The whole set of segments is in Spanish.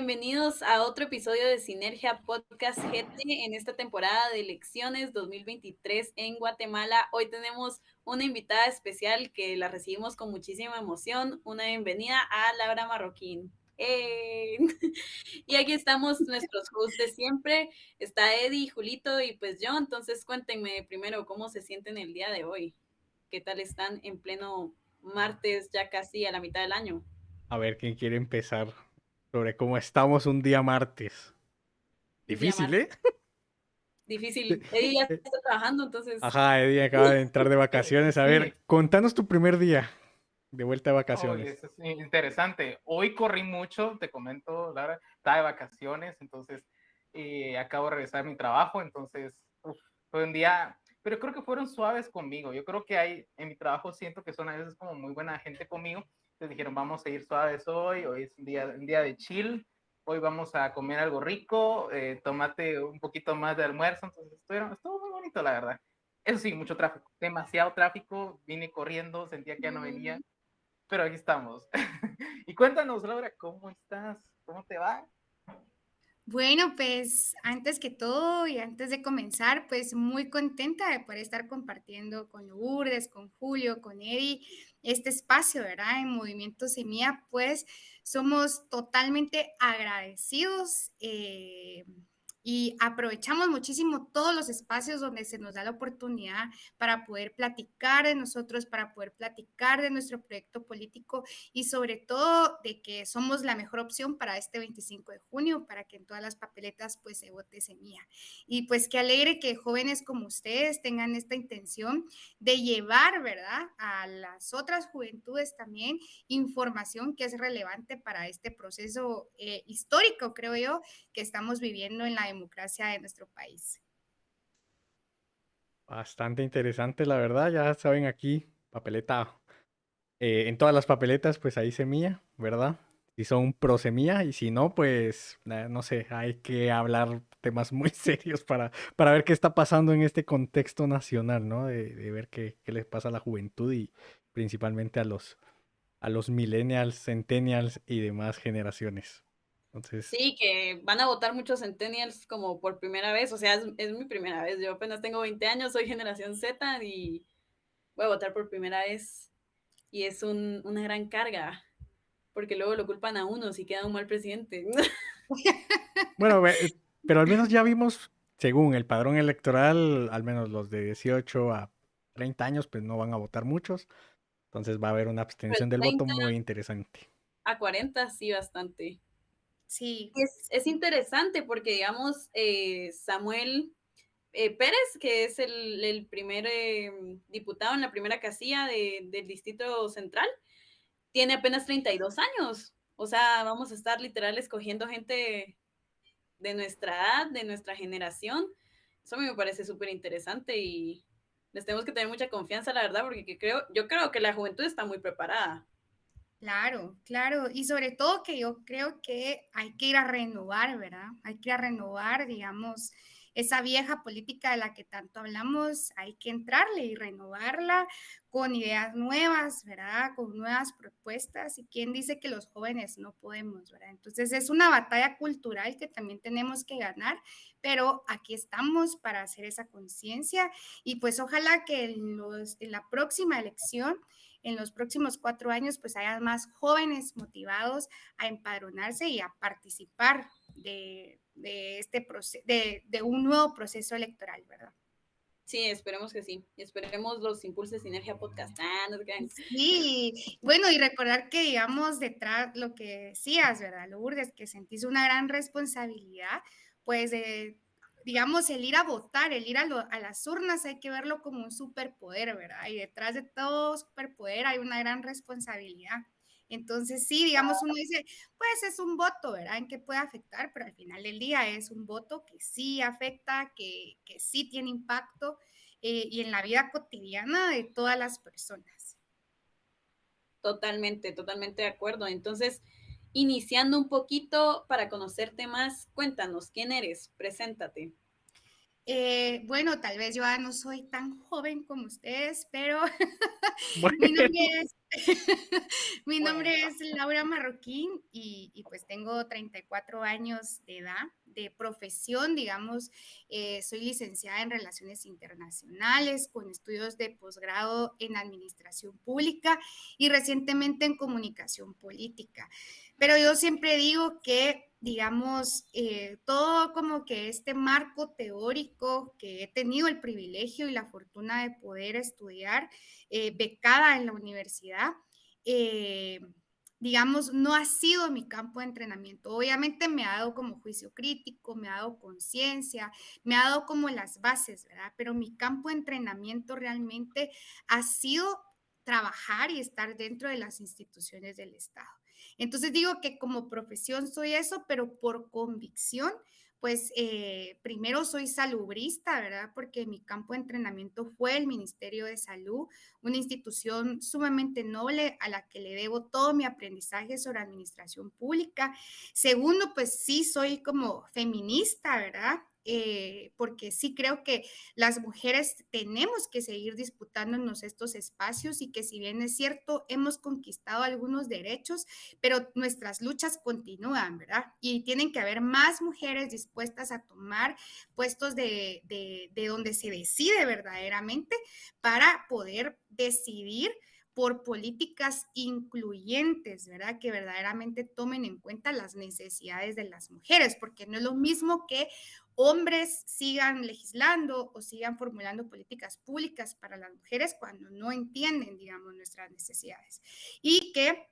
bienvenidos a otro episodio de Sinergia Podcast GT en esta temporada de elecciones 2023 en Guatemala. Hoy tenemos una invitada especial que la recibimos con muchísima emoción. Una bienvenida a Laura Marroquín. Y aquí estamos nuestros hosts de siempre. Está Eddie, Julito y pues yo. Entonces cuéntenme primero cómo se sienten el día de hoy. ¿Qué tal están en pleno martes, ya casi a la mitad del año? A ver quién quiere empezar sobre cómo estamos un día martes. Un día Difícil, martes. ¿eh? Difícil. Eddie ya está trabajando, entonces. Ajá, Eddie acaba de entrar de vacaciones. A Sí, ver, contanos tu primer día de vuelta de oye, vacaciones. eso es interesante. Hoy corrí mucho, te comento, Laura, estaba de vacaciones, entonces acabo de regresar a mi trabajo, entonces fue un día, pero creo que fueron suaves conmigo. Yo creo que hay, en mi trabajo siento que son a veces como muy buena gente conmigo, entonces dijeron, vamos a ir suaves hoy es un día de chill, hoy vamos a comer algo rico, tómate un poquito más de almuerzo, entonces estuvo muy bonito, la verdad. Eso sí, mucho tráfico, demasiado tráfico, vine corriendo, sentía que ya no venía, pero aquí estamos. Y cuéntanos, Laura, ¿cómo estás? ¿Cómo te va? Bueno, pues antes que todo y antes de comenzar, pues muy contenta de poder estar compartiendo con Lourdes, con Julio, con Eddie, este espacio, ¿verdad? En Movimiento Semilla, pues somos totalmente agradecidos y aprovechamos muchísimo todos los espacios donde se nos da la oportunidad para poder platicar de nosotros, para poder platicar de nuestro proyecto político y sobre todo de que somos la mejor opción para este 25 de junio, para que en todas las papeletas pues se vote Semilla. Y pues qué alegre que jóvenes como ustedes tengan esta intención de llevar, ¿verdad?, a las otras juventudes también información que es relevante para este proceso histórico, creo yo, que estamos viviendo en la democracia de nuestro país. Bastante interesante, la verdad. Ya saben aquí, papeleta. En todas las papeletas, pues ahí semilla, ¿verdad? Si son pro semilla y si no, pues no sé, hay que hablar temas muy serios para ver qué está pasando en este contexto nacional, ¿no? De ver qué les pasa a la juventud y principalmente a los millennials, centennials y demás generaciones. Entonces, Sí, que van a votar muchos centennials como por primera vez, o sea, es mi primera vez, yo apenas tengo 20 años, soy generación Z y voy a votar por primera vez y es una gran carga, porque luego lo culpan a uno si queda un mal presidente. bueno, pero al menos ya vimos, según el padrón electoral, al menos los de 18 a 30 años, pues no van a votar muchos. Entonces va a haber una Pero abstención de del voto 30 muy interesante. a 40 sí bastante. Sí. Es interesante porque, digamos, Samuel Pérez, que es el primer diputado en la primera casilla del Distrito Central, tiene apenas 32 años. O sea, vamos a estar literal escogiendo gente de nuestra edad, de nuestra generación. Eso a mí me parece súper interesante y les tenemos que tener mucha confianza, la verdad, porque yo creo que la juventud está muy preparada. Claro, claro. Y sobre todo que yo creo que hay que ir a renovar, ¿verdad? Hay que ir a renovar, digamos, esa vieja política de la que tanto hablamos, hay que entrarle y renovarla con ideas nuevas, ¿verdad? Con nuevas propuestas. ¿Y quién dice que los jóvenes no podemos, ¿verdad? Entonces es una batalla cultural que también tenemos que ganar, pero aquí estamos para hacer esa conciencia y pues ojalá que en la próxima elección en los próximos 4 años pues haya más jóvenes motivados a empadronarse y a participar este de un nuevo proceso electoral, ¿verdad? Sí, esperemos que sí. Esperemos los impulsos de Sinergia Podcast. Ah, no se crean. Sí, bueno, y recordar que, digamos, detrás lo que decías, ¿verdad, Lourdes? Que sentís una gran responsabilidad, pues, digamos, el ir a votar, el ir a las urnas, hay que verlo como un superpoder, ¿verdad? Y detrás de todo superpoder hay una gran responsabilidad. Entonces, sí, digamos, uno dice, pues es un voto, ¿verdad? En qué puede afectar, pero al final del día es un voto que sí afecta, que sí tiene impacto y en la vida cotidiana de todas las personas. Totalmente, totalmente de acuerdo. Entonces, iniciando un poquito para conocerte más, cuéntanos, ¿quién eres? Preséntate. Bueno, tal vez yo no soy tan joven como ustedes, pero Bueno, mi nombre es Mi nombre Bueno, es Laura Marroquín y pues tengo 34 años de edad, de profesión, digamos, soy licenciada en Relaciones Internacionales con estudios de posgrado en Administración Pública y recientemente en Comunicación Política. Pero yo siempre digo que, digamos, todo como que este marco teórico que he tenido el privilegio y la fortuna de poder estudiar becada en la universidad, eh, digamos, no ha sido mi campo de entrenamiento. Obviamente me ha dado como juicio crítico, me ha dado conciencia, me ha dado como las bases, ¿verdad? Pero mi campo de entrenamiento realmente ha sido trabajar y estar dentro de las instituciones del Estado. Entonces digo que como profesión soy eso, pero por convicción pues primero soy salubrista, ¿verdad? Porque mi campo de entrenamiento fue el Ministerio de Salud, una institución sumamente noble a la que le debo todo mi aprendizaje sobre administración pública. Segundo, pues sí soy como feminista, ¿verdad? Porque sí creo que las mujeres tenemos que seguir disputándonos estos espacios y que si bien es cierto, hemos conquistado algunos derechos, pero nuestras luchas continúan, ¿verdad? Y tienen que haber más mujeres dispuestas a tomar puestos de donde se decide verdaderamente para poder decidir por políticas incluyentes, ¿verdad? Que verdaderamente tomen en cuenta las necesidades de las mujeres, porque no es lo mismo que hombres sigan legislando o sigan formulando políticas públicas para las mujeres cuando no entienden, digamos, nuestras necesidades. Y que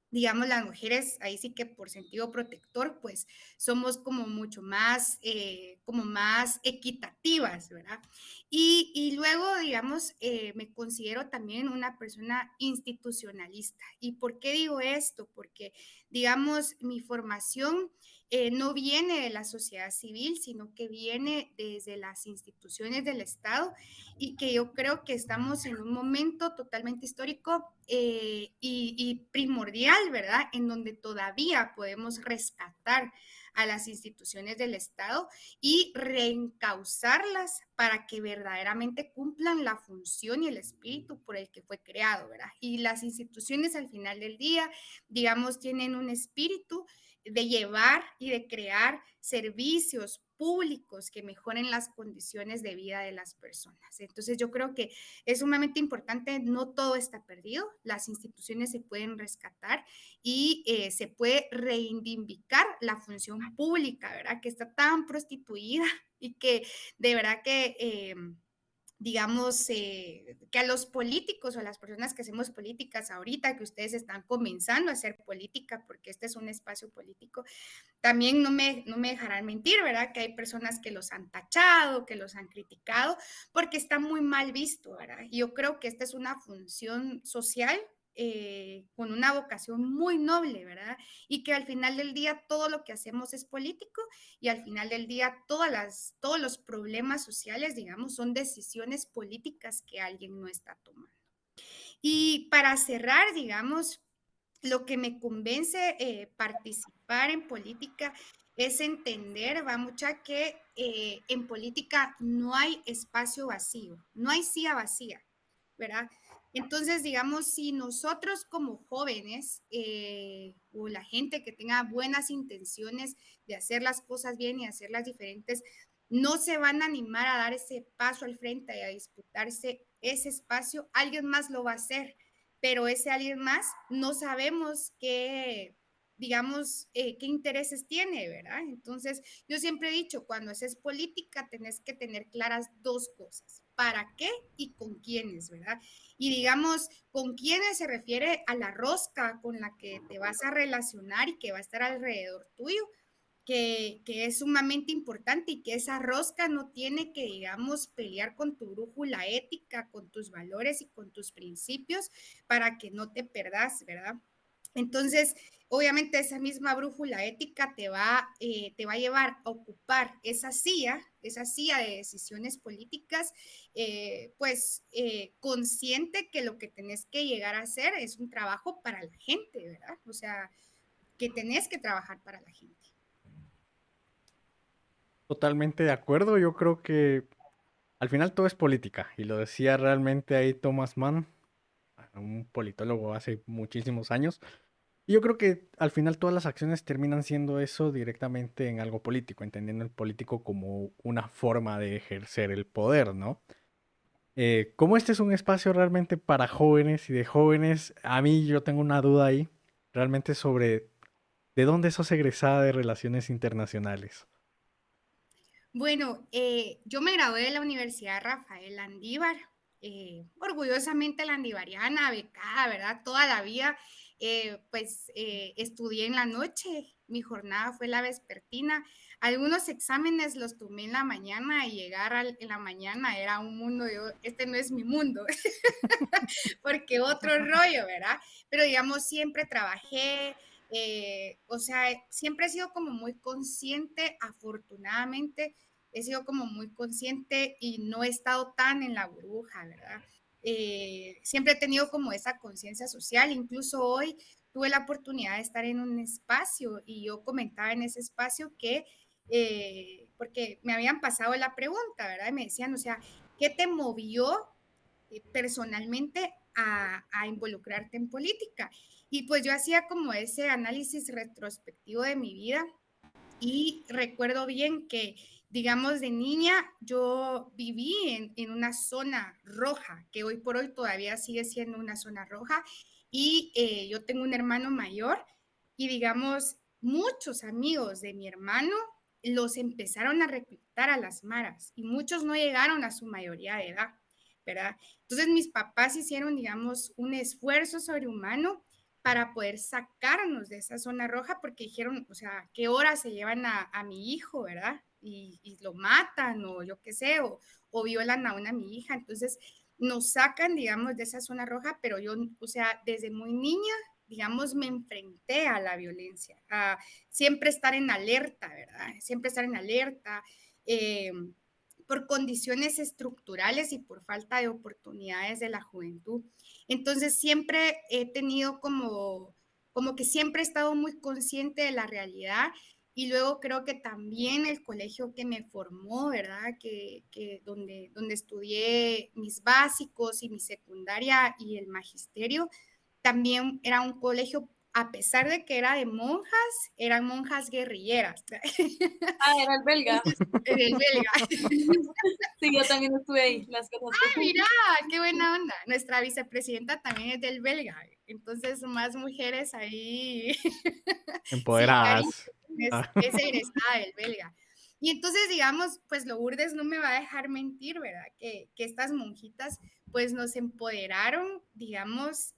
digamos, las mujeres, ahí sí que por sentido protector, pues somos como más equitativas, ¿verdad? Y luego, digamos, me considero también una persona institucionalista. ¿Y por qué digo esto? Porque, digamos, mi formación no viene de la sociedad civil, sino que viene desde las instituciones del Estado y que yo creo que estamos en un momento totalmente histórico y primordial, ¿verdad? En donde todavía podemos rescatar a las instituciones del Estado y reencauzarlas para que verdaderamente cumplan la función y el espíritu por el que fue creado, ¿verdad? Y las instituciones al final del día, digamos, tienen un espíritu de llevar y de crear servicios públicos que mejoren las condiciones de vida de las personas. Entonces yo creo que es sumamente importante, no todo está perdido, las instituciones se pueden rescatar y se puede reivindicar la función pública, ¿verdad? Que está tan prostituida y que de verdad que digamos, que a los políticos o a las personas que hacemos políticas ahorita, que ustedes están comenzando a hacer política, porque este es un espacio político, también no me dejarán mentir, ¿verdad? Que hay personas que los han tachado, que los han criticado, porque está muy mal visto, ¿verdad? Y yo creo que esta es una función social con una vocación muy noble, ¿verdad? Y que al final del día todo lo que hacemos es político y al final del día todos los problemas sociales, digamos, son decisiones políticas que alguien no está tomando. Y para cerrar, digamos, lo que me convence participar en política es entender, va mucha que en política no hay espacio vacío, no hay silla vacía, ¿verdad? Entonces, digamos, si nosotros como jóvenes o la gente que tenga buenas intenciones de hacer las cosas bien y hacerlas diferentes, no se van a animar a dar ese paso al frente y a disputarse ese espacio, alguien más lo va a hacer, pero ese alguien más no sabemos qué, digamos, qué intereses tiene, ¿verdad? Entonces, yo siempre he dicho, cuando haces política, tenés que tener claras dos cosas, para qué y con quiénes, ¿verdad? Y digamos, con quiénes se refiere a la rosca con la que te vas a relacionar y que va a estar alrededor tuyo, que es sumamente importante y que esa rosca no tiene que, digamos, pelear con tu brújula ética, con tus valores y con tus principios para que no te perdas, ¿verdad? Entonces, obviamente esa misma brújula ética te va a llevar a ocupar esa silla de decisiones políticas, consciente que lo que tenés que llegar a hacer es un trabajo para la gente, ¿verdad? O sea, que tenés que trabajar para la gente. Totalmente de acuerdo. Yo creo que al final todo es política. Y lo decía realmente ahí Thomas Mann. un politólogo hace muchísimos años. Y yo creo que al final todas las acciones terminan siendo eso directamente en algo político, entendiendo el político como una forma de ejercer el poder, ¿no? Como este es un espacio realmente para jóvenes y de jóvenes, a mí yo tengo una duda ahí, realmente sobre de dónde sos egresada de Relaciones Internacionales. Bueno, yo me gradué de la Universidad Rafael Landívar, orgullosamente landivariana, becada, ¿verdad? Toda la vida, estudié en la noche, mi jornada fue la vespertina. Algunos exámenes los tomé en la mañana y en la mañana era un mundo, este no es mi mundo, porque otro rollo, ¿verdad? Pero digamos, siempre trabajé, o sea, siempre he sido como muy consciente, afortunadamente, he sido como muy consciente y no he estado tan en la burbuja, ¿verdad? Siempre he tenido como esa conciencia social, incluso hoy tuve la oportunidad de estar en un espacio y yo comentaba en ese espacio que, porque me habían pasado la pregunta, ¿verdad? Y me decían, o sea, ¿qué te movió personalmente a involucrarte en política? Y pues yo hacía como ese análisis retrospectivo de mi vida y recuerdo bien que, digamos, de niña yo viví en una zona roja, que hoy por hoy todavía sigue siendo una zona roja, y yo tengo un hermano mayor y, digamos, muchos amigos de mi hermano los empezaron a reclutar a las maras y muchos no llegaron a su mayoría de edad, ¿verdad? Entonces mis papás hicieron, digamos, un esfuerzo sobrehumano para poder sacarnos de esa zona roja, porque dijeron, o sea, ¿qué horas se llevan a mi hijo, verdad? Y lo matan, o yo qué sé, o violan a mi hija. Entonces, nos sacan, digamos, de esa zona roja, pero yo, o sea, desde muy niña, digamos, me enfrenté a la violencia, a siempre estar en alerta, ¿verdad? Siempre estar en alerta. Por condiciones estructurales y por falta de oportunidades de la juventud. Entonces siempre he tenido como que siempre he estado muy consciente de la realidad y luego creo que también el colegio que me formó, ¿verdad? Que donde estudié mis básicos y mi secundaria y el magisterio, también era un colegio, a pesar de que era de monjas, eran monjas guerrilleras. Ah, era el belga. El belga. Sí, yo también estuve ahí, las cosas. Mira, qué buena onda. Nuestra vicepresidenta también es del belga. Entonces, más mujeres ahí. Sí, Karin Empoderadas. Ah, es egresada del belga. Y entonces, digamos, pues Lourdes no me va a dejar mentir, ¿verdad? Que estas monjitas, pues nos empoderaron, digamos,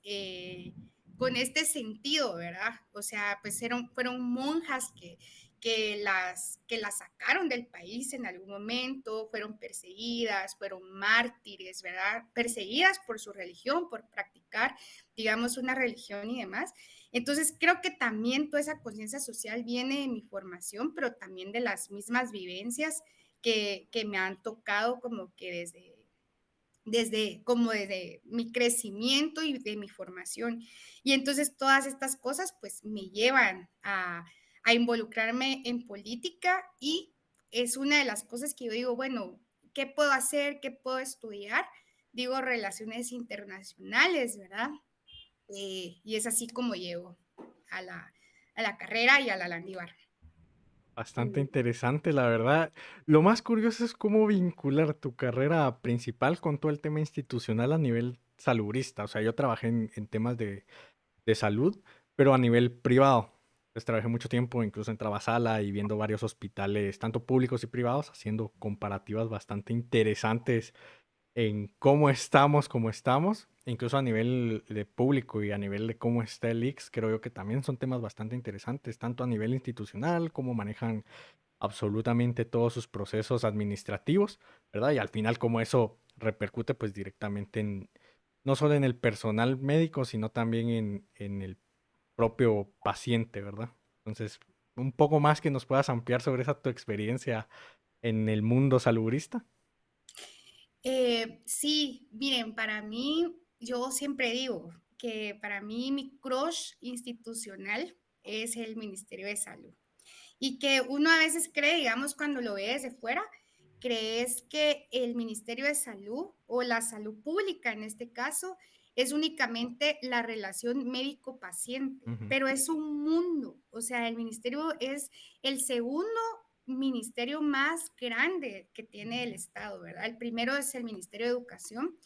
con este sentido, ¿verdad? O sea, pues fueron monjas que las sacaron del país en algún momento, fueron perseguidas, fueron mártires, ¿verdad? Perseguidas por su religión, por practicar, digamos, una religión y demás. Entonces, creo que también toda esa conciencia social viene de mi formación, pero también de las mismas vivencias que me han tocado como que desde mi crecimiento y de mi formación. Y entonces todas estas cosas pues me llevan a involucrarme en política y es una de las cosas que yo digo, bueno, ¿qué puedo hacer? ¿Qué puedo estudiar? Digo, relaciones internacionales, ¿verdad? Y es así como llego a la carrera y a la Landívar. bastante interesante, la verdad. Lo más curioso es cómo vincular tu carrera principal con todo el tema institucional a nivel saludista. O sea, yo trabajé en temas de salud, pero a nivel privado. Pues trabajé mucho tiempo incluso en Trabasala y viendo varios hospitales, tanto públicos y privados, haciendo comparativas bastante interesantes en cómo estamos, incluso a nivel de público y a nivel de cómo está el IX, creo yo que también son temas bastante interesantes, tanto a nivel institucional, cómo manejan absolutamente todos sus procesos administrativos, ¿verdad? Y al final cómo eso repercute pues directamente en, no solo en el personal médico, sino también en el propio paciente, ¿verdad? Entonces, un poco más que nos puedas ampliar sobre esa tu experiencia en el mundo salubrista. Sí, miren, para mí, yo siempre digo que para mí mi crush institucional es el Ministerio de Salud. Y que uno a veces cree, digamos, cuando lo ve desde fuera, crees que el Ministerio de Salud o la salud pública en este caso es únicamente la relación médico-paciente, pero es un mundo. O sea, el ministerio es el segundo ministerio más grande que tiene el Estado, ¿verdad? El primero es el Ministerio de Educación,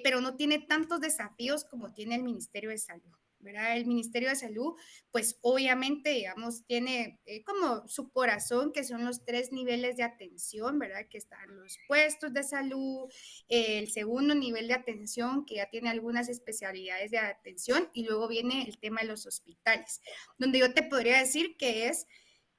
pero no tiene tantos desafíos como tiene el Ministerio de Salud, ¿verdad? El Ministerio de Salud, pues obviamente, digamos, tiene como su corazón, que son los 3 niveles de atención, ¿verdad? Que están los puestos de salud, el segundo nivel de atención, que ya tiene algunas especialidades de atención, y luego viene el tema de los hospitales, donde yo te podría decir que es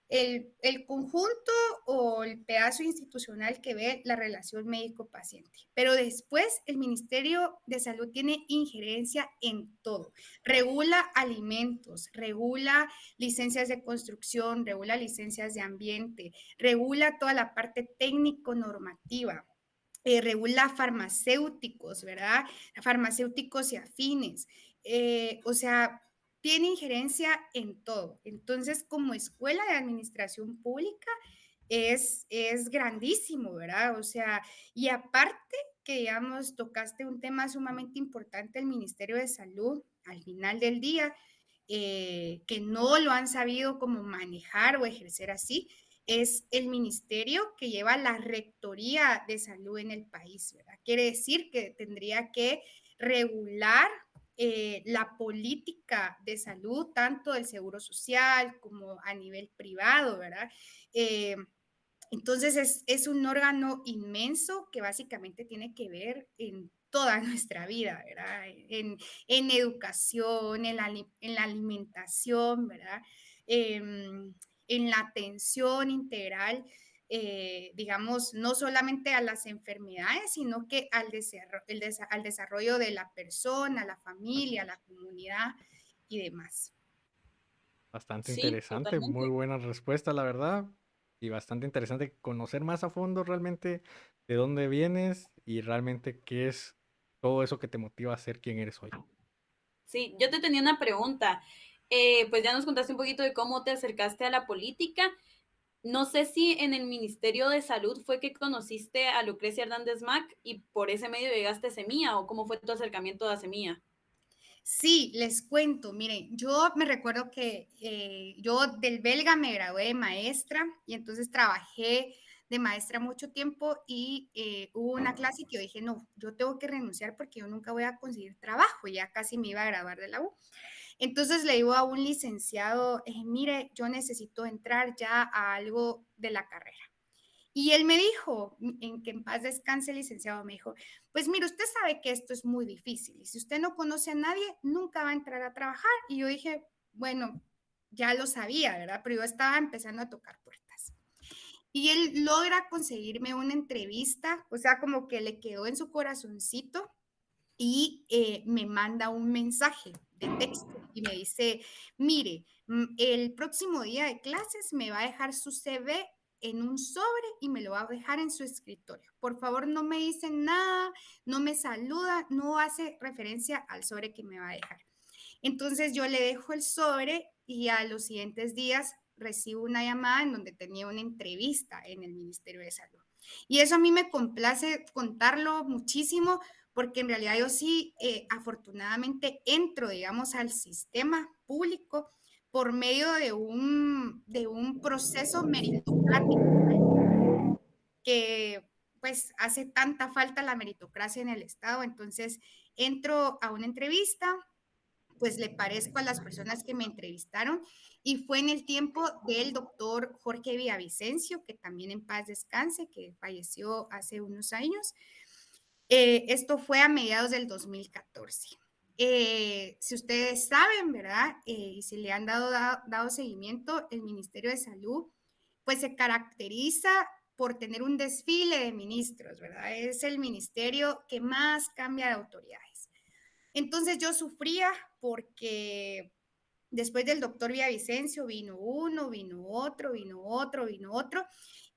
el conjunto o el pedazo institucional que ve la relación médico-paciente. Pero después el Ministerio de Salud tiene injerencia en todo. Regula alimentos, regula licencias de construcción, regula licencias de ambiente, regula toda la parte técnico-normativa. Regula farmacéuticos, ¿verdad? Farmacéuticos y afines. O sea, tiene injerencia en todo. Entonces, como escuela de administración pública, es grandísimo, ¿verdad? O sea, y aparte que, digamos, tocaste un tema sumamente importante, el Ministerio de Salud, al final del día, que no lo han sabido cómo manejar o ejercer así, es el ministerio que lleva la rectoría de salud en el país, ¿verdad? Quiere decir que tendría que regular la política de salud, tanto del seguro social como a nivel privado, ¿verdad? Entonces es un órgano inmenso que básicamente tiene que ver en toda nuestra vida, ¿verdad? En educación, en la alimentación, ¿verdad? En la atención integral, digamos, no solamente a las enfermedades, sino que al desarrollo de la persona, la familia, la comunidad y demás. Bastante Sí, interesante, muy totalmente. buena respuesta, la verdad. Y bastante interesante conocer más a fondo realmente de dónde vienes y realmente qué es todo eso que te motiva a ser quien eres hoy. Sí, yo te tenía una pregunta. Pues ya nos contaste un poquito de cómo te acercaste a la política. No sé si en el Ministerio de Salud fue que conociste a Lucrecia Hernández Mac y por ese medio llegaste a Semilla, o cómo fue tu acercamiento a Semilla. Sí, les cuento, miren, yo me recuerdo que yo del belga me gradué de maestra y entonces trabajé de maestra mucho tiempo y hubo una clase que yo dije, no, yo tengo que renunciar porque yo nunca voy a conseguir trabajo, ya casi me iba a graduar de la U. Entonces le digo a un licenciado, mire, yo necesito entrar ya a algo de la carrera. Y él me dijo, en que en paz descanse el licenciado, me dijo, pues mire, usted sabe que esto es muy difícil y si usted no conoce a nadie, nunca va a entrar a trabajar. Y yo dije, bueno, ya lo sabía, ¿verdad? Pero yo estaba empezando a tocar puertas. Y él logra conseguirme una entrevista, o sea, como que le quedó en su corazoncito y me manda un mensaje de texto y me dice, mire, el próximo día de clases me va a dejar su CV en un sobre y me lo va a dejar en su escritorio. Por favor, no me dice nada, no me saluda, no hace referencia al sobre que me va a dejar. Entonces yo le dejo el sobre y a los siguientes días recibo una llamada en donde tenía una entrevista en el Ministerio de Salud. Y eso a mí me complace contarlo muchísimo porque en realidad yo sí, afortunadamente, entro, digamos, al sistema público por medio de un proceso meritocrático que pues hace tanta falta la meritocracia en el Estado. Entonces entro a una entrevista, pues le parezco a las personas que me entrevistaron y fue en el tiempo del doctor Jorge Villavicencio, que también en paz descanse, que falleció hace unos años. Esto fue a mediados del 2014. Si ustedes saben, ¿verdad? Y si le han dado seguimiento, el Ministerio de Salud, pues se caracteriza por tener un desfile de ministros, ¿verdad? Es el ministerio que más cambia de autoridades. Entonces yo sufría porque después del doctor Villavicencio vino uno, vino otro, vino otro, vino otro,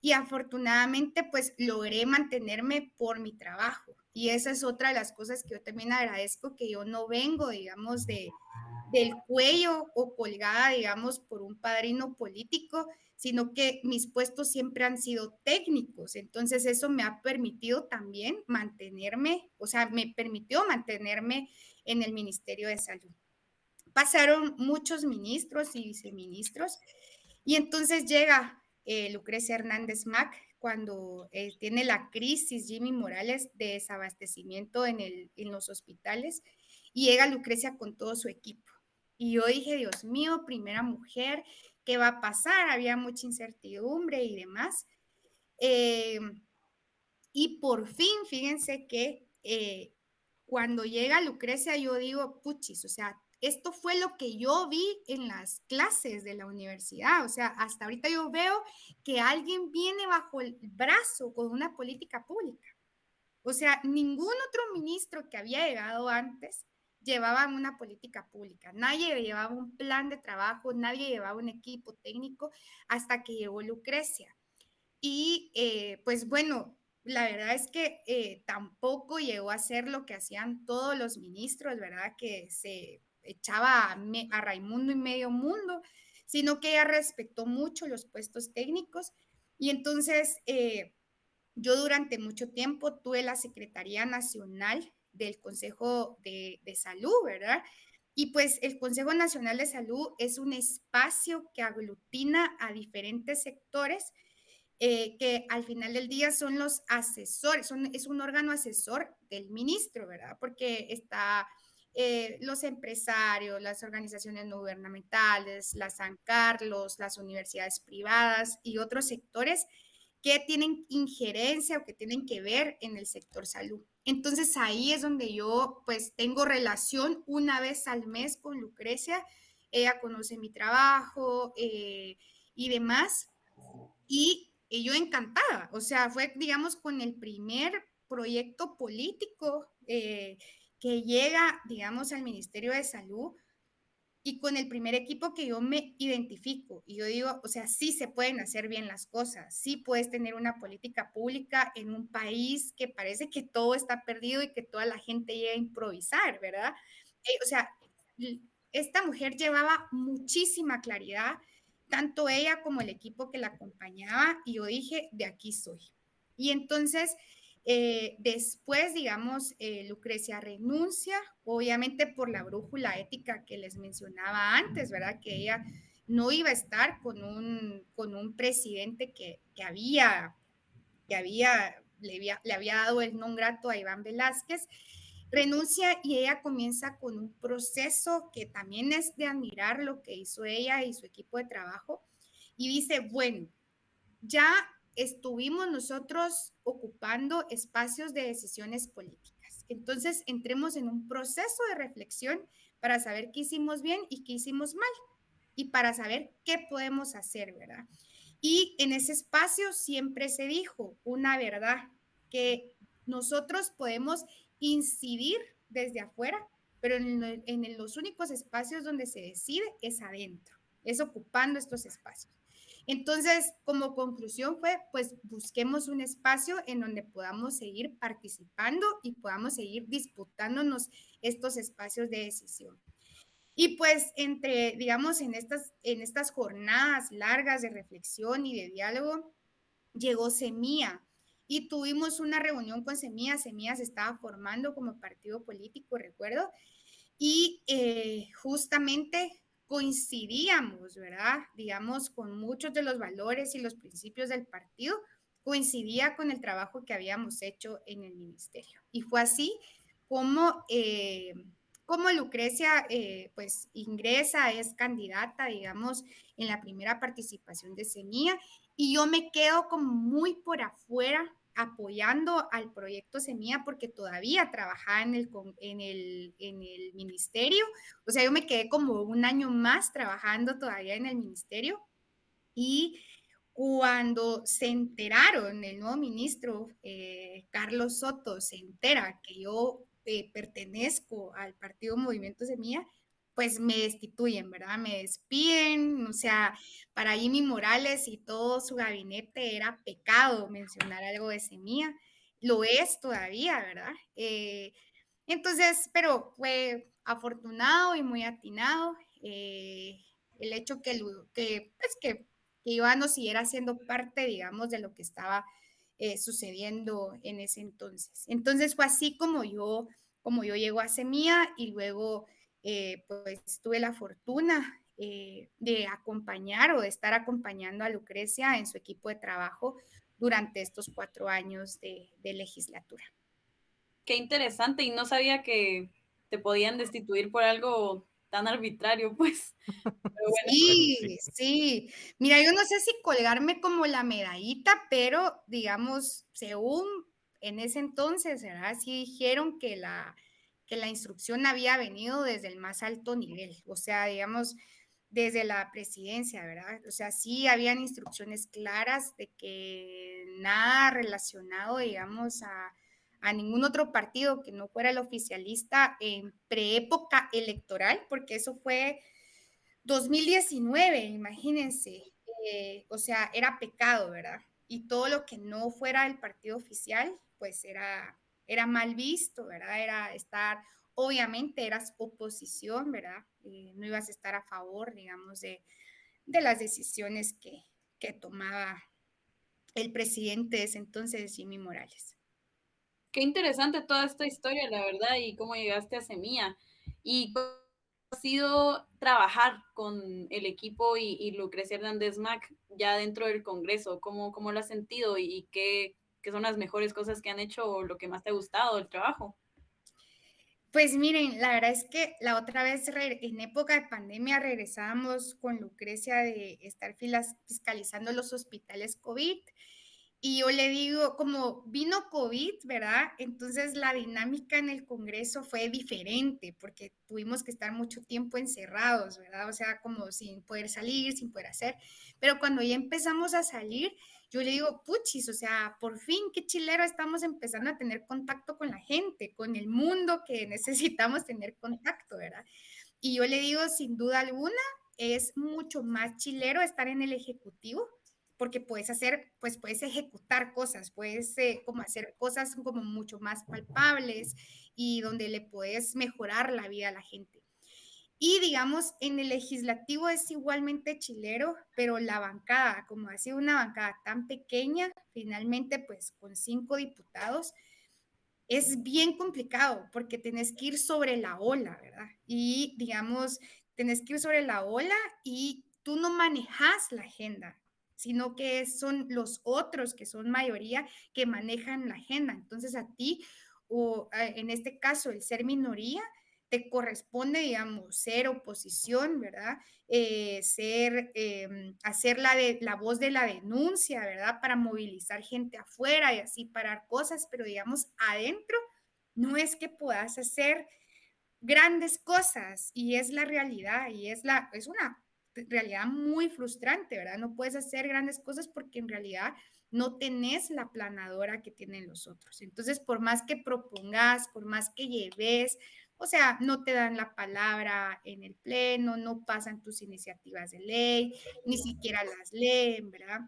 y afortunadamente pues logré mantenerme por mi trabajo. Y esa es otra de las cosas que yo también agradezco, que yo no vengo, digamos, del cuello o colgada, digamos, por un padrino político, sino que mis puestos siempre han sido técnicos. Entonces eso me ha permitido también mantenerme, o sea, me permitió mantenerme en el Ministerio de Salud. Pasaron muchos ministros y viceministros y entonces llega Lucrecia Hernández Mac cuando tiene la crisis Jimmy Morales de desabastecimiento en los hospitales y llega Lucrecia con todo su equipo. Y yo dije, Dios mío, primera mujer, ¿qué va a pasar? Había mucha incertidumbre y demás. Y por fin, fíjense que cuando llega Lucrecia, yo digo, puchis, o sea, esto fue lo que yo vi en las clases de la universidad. O sea, hasta ahorita yo veo que alguien viene bajo el brazo con una política pública. O sea, ningún otro ministro que había llegado antes llevaba una política pública. Nadie llevaba un plan de trabajo, nadie llevaba un equipo técnico hasta que llegó Lucrecia. Y pues bueno, la verdad es que tampoco llegó a hacer lo que hacían todos los ministros, ¿verdad? Que se echaba a Raimundo y medio mundo, sino que ella respetó mucho los puestos técnicos. Y entonces yo durante mucho tiempo tuve la Secretaría Nacional del Consejo de Salud, ¿verdad? Y pues el Consejo Nacional de Salud es un espacio que aglutina a diferentes sectores que al final del día son los asesores, es un órgano asesor del ministro, ¿verdad? Porque está los empresarios, las organizaciones no gubernamentales, la San Carlos, las universidades privadas y otros sectores que tienen injerencia o que tienen que ver en el sector salud. Entonces ahí es donde yo pues tengo relación una vez al mes con Lucrecia, ella conoce mi trabajo y demás, y yo encantada, o sea, fue digamos con el primer proyecto político que llega digamos al Ministerio de Salud y con el primer equipo que yo me identifico. Y yo digo, o sea, sí se pueden hacer bien las cosas, sí puedes tener una política pública en un país que parece que todo está perdido y que toda la gente llega a improvisar, ¿verdad? O sea, esta mujer llevaba muchísima claridad, tanto ella como el equipo que la acompañaba, y yo dije, de aquí soy. Y entonces después, digamos, Lucrecia renuncia, obviamente por la brújula ética que les mencionaba antes, ¿verdad? Que ella no iba a estar con un presidente le había dado el non grato a Iván Velázquez. Renuncia y ella comienza con un proceso que también es de admirar lo que hizo ella y su equipo de trabajo. Y dice, bueno, ya estuvimos nosotros ocupando espacios de decisiones políticas. Entonces, entremos en un proceso de reflexión para saber qué hicimos bien y qué hicimos mal y para saber qué podemos hacer, ¿verdad? Y en ese espacio siempre se dijo una verdad, que nosotros podemos incidir desde afuera, pero en los únicos espacios donde se decide es adentro, es ocupando estos espacios. Entonces, como conclusión fue, pues busquemos un espacio en donde podamos seguir participando y podamos seguir disputándonos estos espacios de decisión. Y pues entre, digamos, en estas jornadas largas de reflexión y de diálogo, llegó Semilla y tuvimos una reunión con Semilla. Semilla se estaba formando como partido político, recuerdo, y justamente coincidíamos, ¿verdad? Digamos, con muchos de los valores y los principios del partido, coincidía con el trabajo que habíamos hecho en el ministerio. Y fue así como, como Lucrecia, pues, ingresa, es candidata, digamos, en la primera participación de Semilla, y yo me quedo como muy por afuera apoyando al proyecto Semilla porque todavía trabajaba en el ministerio. O sea, yo me quedé como un año más trabajando todavía en el ministerio y cuando se enteraron, el nuevo ministro Carlos Soto se entera que yo pertenezco al partido Movimiento Semilla, pues me destituyen, ¿verdad? Me despiden, o sea, para Jimmy Morales y todo su gabinete era pecado mencionar algo de Semilla, lo es todavía, ¿verdad? Entonces, pero fue afortunado y muy atinado el hecho que Iván no siguiera siendo parte, digamos, de lo que estaba sucediendo en ese entonces. Entonces fue así como como yo llego a Semilla y luego pues tuve la fortuna de acompañar o de estar acompañando a Lucrecia en su equipo de trabajo durante estos 4 años de legislatura. Qué interesante, y no sabía que te podían destituir por algo tan arbitrario, pues. Pero bueno, Bueno, Sí, sí. sí. Mira, yo no sé si colgarme como la medallita, pero digamos, según en ese entonces, ¿verdad? Sí dijeron que la instrucción había venido desde el más alto nivel, o sea, digamos, desde la presidencia, ¿verdad? O sea, sí habían instrucciones claras de que nada relacionado, digamos, a ningún otro partido que no fuera el oficialista en preépoca electoral, porque eso fue 2019, imagínense, o sea, era pecado, ¿verdad? Y todo lo que no fuera el partido oficial, pues era mal visto, ¿verdad? Era estar, obviamente eras oposición, ¿verdad? No ibas a estar a favor, digamos, de las decisiones que tomaba el presidente de ese entonces, Jimmy Morales. qué interesante toda esta historia, la verdad, y cómo llegaste a Semilla. Y cómo ha sido trabajar con el equipo y Lucrecia Hernández Mac ya dentro del Congreso. ¿Cómo lo has sentido y qué son las mejores cosas que han hecho o lo que más te ha gustado del trabajo? Pues miren, la verdad es que la otra vez en época de pandemia regresábamos con Lucrecia de estar fiscalizando los hospitales COVID y yo le digo, como vino COVID, ¿verdad? Entonces la dinámica en el Congreso fue diferente porque tuvimos que estar mucho tiempo encerrados, ¿verdad? O sea, como sin poder salir, sin poder hacer. Pero cuando ya empezamos a salir, yo le digo, puchis, o sea, por fin, qué chilero, estamos empezando a tener contacto con la gente, con el mundo que necesitamos tener contacto, ¿verdad? Y yo le digo, sin duda alguna, es mucho más chilero estar en el ejecutivo porque puedes hacer, pues puedes ejecutar cosas, puedes como hacer cosas como mucho más palpables y donde le puedes mejorar la vida a la gente. Y digamos, en el legislativo es igualmente chilero, pero la bancada, como ha sido una bancada tan pequeña, finalmente pues con 5 diputados, es bien complicado porque tenés que ir sobre la ola, ¿verdad? Y digamos, tenés que ir sobre la ola y tú no manejas la agenda, sino que son los otros que son mayoría que manejan la agenda. Entonces a ti, o en este caso el ser minoría, te corresponde, digamos, ser oposición, ¿verdad? Hacer la voz de la denuncia, ¿verdad? Para movilizar gente afuera y así parar cosas, pero digamos, adentro no es que puedas hacer grandes cosas y es la realidad y es una realidad muy frustrante, ¿verdad? No puedes hacer grandes cosas porque en realidad no tenés la planadora que tienen los otros. Entonces, por más que propongas, por más que lleves, o sea, no te dan la palabra en el pleno, no pasan tus iniciativas de ley, ni siquiera las leen, ¿verdad?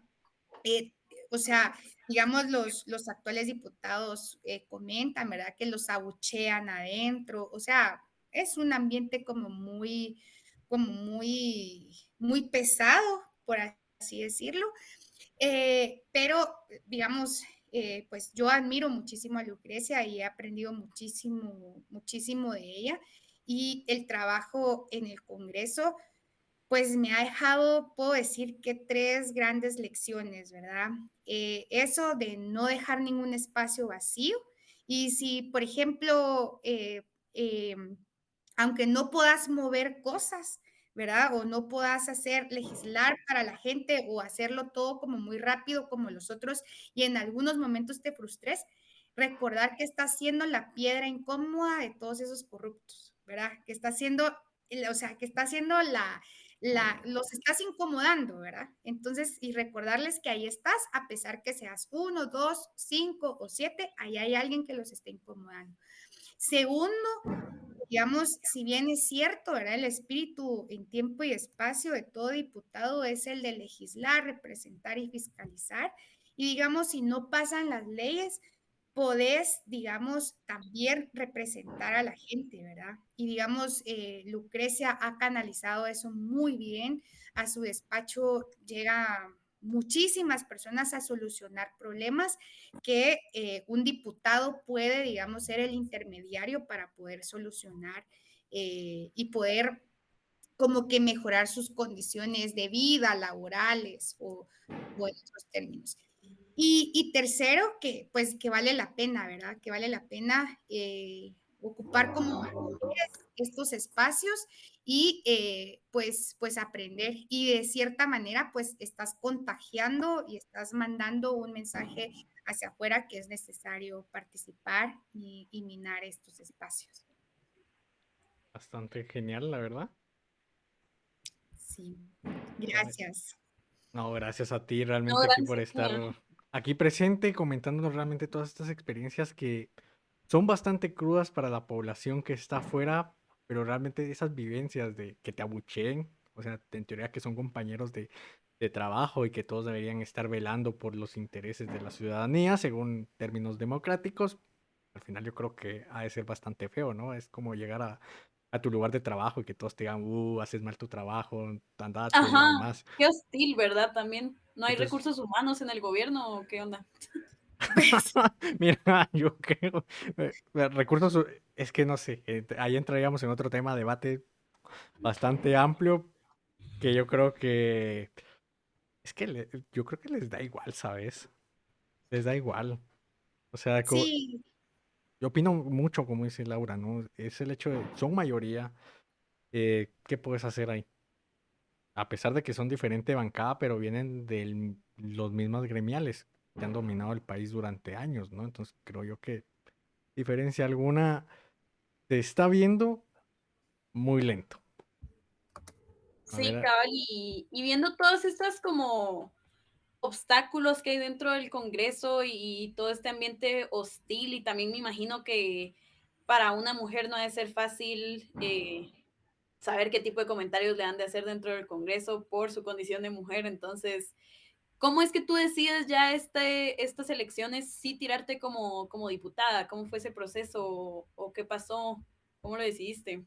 Eh, o sea, digamos, los actuales diputados comentan, ¿verdad? Que los abuchean adentro, o sea, es un ambiente muy pesado, por así decirlo. Pero, digamos, pues yo admiro muchísimo a Lucrecia y he aprendido muchísimo, muchísimo de ella. Y el trabajo en el Congreso, pues me ha dejado, puedo decir que 3 grandes lecciones, ¿verdad? Eso de no dejar ningún espacio vacío. Y si, por ejemplo, eh, aunque no puedas mover cosas, ¿verdad? O no puedas legislar para la gente o hacerlo todo como muy rápido como los otros y en algunos momentos te frustres, recordar que está siendo la piedra incómoda de todos esos corruptos, ¿verdad? Que está siendo, o sea, que está siendo los estás incomodando, ¿verdad? Entonces, y recordarles que ahí estás, a pesar que seas 1, 2, 5 o 7, ahí hay alguien que los está incomodando. Segundo, digamos, si bien es cierto, ¿verdad? El espíritu en tiempo y espacio de todo diputado es el de legislar, representar y fiscalizar. Y digamos, si no pasan las leyes, podés, digamos, también representar a la gente, ¿verdad? Y digamos, Lucrecia ha canalizado eso muy bien. A su despacho llega muchísimas personas a solucionar problemas que un diputado puede, digamos, ser el intermediario para poder solucionar y poder como que mejorar sus condiciones de vida, laborales o en otros términos. Y tercero, que pues que vale la pena, ¿verdad? Que vale la pena ocupar como mujeres estos espacios y pues aprender. Y de cierta manera, pues estás contagiando y estás mandando un mensaje hacia afuera que es necesario participar y minar estos espacios. Bastante genial, la verdad. Sí, Ay, gracias. no, gracias a ti No, realmente aquí por gracias, estar mía. aquí presente, comentándonos realmente todas estas experiencias que son bastante crudas para la población que está afuera, pero realmente esas vivencias de que te abucheen, o sea, en teoría que son compañeros de trabajo y que todos deberían estar velando por los intereses de la ciudadanía según términos democráticos, al final yo creo que ha de ser bastante feo, ¿no? Es como llegar a tu lugar de trabajo y que todos te digan, haces mal tu trabajo, andate y Ajá, demás. qué hostil, ¿verdad? También. ¿No hay Entonces, recursos humanos en el gobierno o qué onda? Pues, mira, yo creo, recursos, es que no sé, ahí entraríamos en otro tema, debate bastante amplio, que yo creo que, es que yo creo que les da igual, ¿sabes? Les da igual. O sea, sí, yo opino mucho, como dice Laura, ¿no? Es el hecho de, son mayoría, ¿qué puedes hacer ahí? A pesar de que son diferente bancada, pero vienen de los mismos gremiales que han dominado el país durante años, ¿no? Entonces creo yo que diferencia alguna se está viendo muy lento. A Sí, ver, cabal, y viendo todas estas como obstáculos que hay dentro del Congreso y todo este ambiente hostil y también me imagino que para una mujer no debe ser fácil saber qué tipo de comentarios le han de hacer dentro del Congreso por su condición de mujer. Entonces, ¿cómo es que tú decides ya estas elecciones sí tirarte como diputada? ¿Cómo fue ese proceso o qué pasó? ¿Cómo lo decidiste?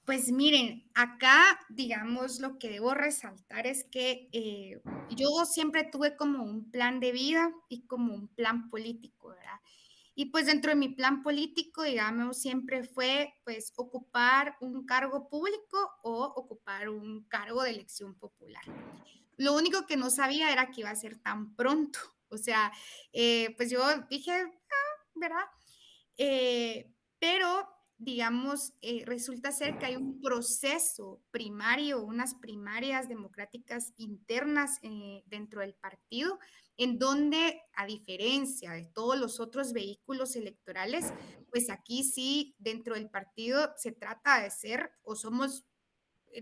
pues miren, acá, digamos, lo que debo resaltar es que yo siempre tuve como un plan de vida y como un plan político, ¿verdad? Y pues dentro de mi plan político, digamos, siempre fue pues ocupar un cargo público o ocupar un cargo de elección popular. Lo único que no sabía era que iba a ser tan pronto. O sea, pues yo dije, ¿verdad? Pero, digamos, resulta ser que hay un proceso primario, unas primarias democráticas internas dentro del partido, en donde, a diferencia de todos los otros vehículos electorales, pues aquí sí, dentro del partido se trata de ser o somos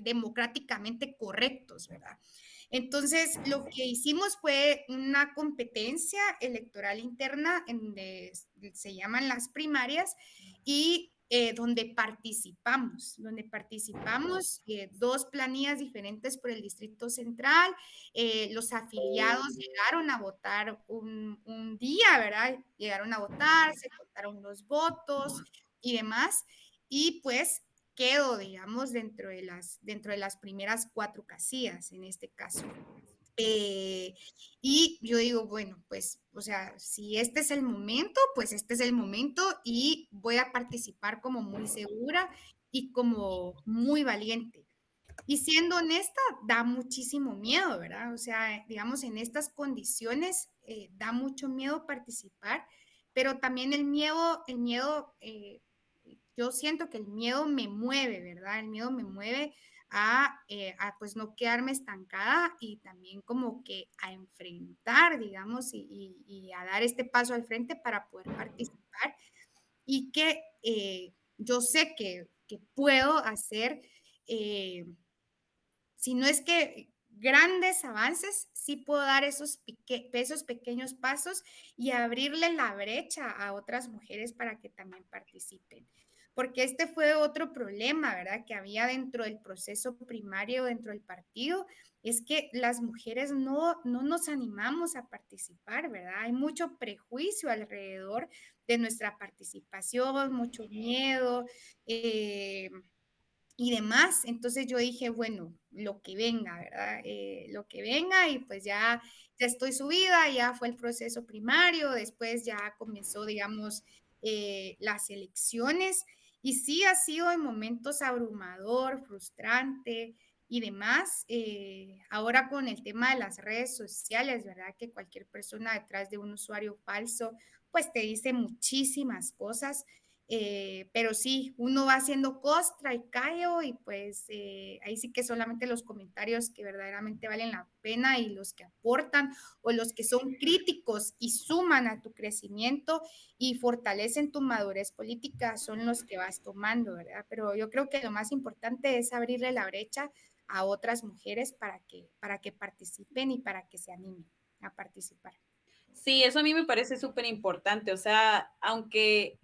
democráticamente correctos, ¿verdad? Entonces, lo que hicimos fue una competencia electoral interna en donde se llaman las primarias y donde participamos dos planillas diferentes por el Distrito Central. Los afiliados llegaron a votar un día, ¿verdad? Llegaron a votar, se contaron los votos y demás. Y pues quedo, digamos, dentro de las primeras cuatro casillas en este caso. Eh, y yo digo, bueno, pues, o sea, si este es el momento, pues este es el momento y voy a participar como muy segura y como muy valiente. Y siendo honesta, da muchísimo miedo, ¿verdad? O sea, digamos, en estas condiciones da mucho miedo participar, pero también yo siento que el miedo me mueve, ¿verdad? El miedo me mueve a pues no quedarme estancada y también como que a enfrentar, digamos, y a dar este paso al frente para poder participar y que yo sé que puedo hacer si no es que grandes avances, sí puedo dar esos pequeños pasos y abrirle la brecha a otras mujeres para que también participen. Porque este fue otro problema, ¿verdad? Que había dentro del proceso primario, dentro del partido, es que las mujeres no nos animamos a participar, ¿verdad? Hay mucho prejuicio alrededor de nuestra participación, mucho miedo. Y demás. Entonces yo dije, bueno, lo que venga, ¿verdad? Lo que venga y pues ya estoy subida, ya fue el proceso primario, después ya comenzó, digamos, las elecciones y sí ha sido en momentos abrumador, frustrante y demás. Ahora con el tema de las redes sociales, ¿verdad? Que cualquier persona detrás de un usuario falso, pues te dice muchísimas cosas. Pero sí, uno va haciendo costra y callo y pues ahí sí que solamente los comentarios que verdaderamente valen la pena y los que aportan o los que son críticos y suman a tu crecimiento y fortalecen tu madurez política son los que vas tomando, ¿verdad? Pero yo creo que lo más importante es abrirle la brecha a otras mujeres para que participen y para que se animen a participar. Sí, eso a mí me parece súper importante, o sea, aunque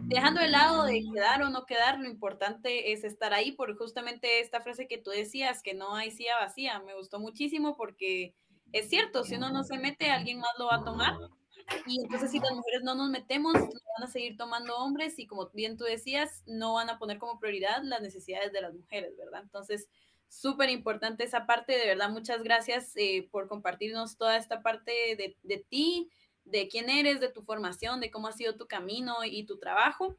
dejando de lado de quedar o no quedar, lo importante es estar ahí por justamente esta frase que tú decías, que no hay silla vacía, me gustó muchísimo porque es cierto, si uno no se mete, alguien más lo va a tomar. Y entonces si las mujeres no nos metemos, lo van a seguir tomando hombres y como bien tú decías, no van a poner como prioridad las necesidades de las mujeres, ¿verdad? Entonces, súper importante esa parte, de verdad, muchas gracias por compartirnos toda esta parte de ti, de quién eres, de tu formación, de cómo ha sido tu camino y tu trabajo.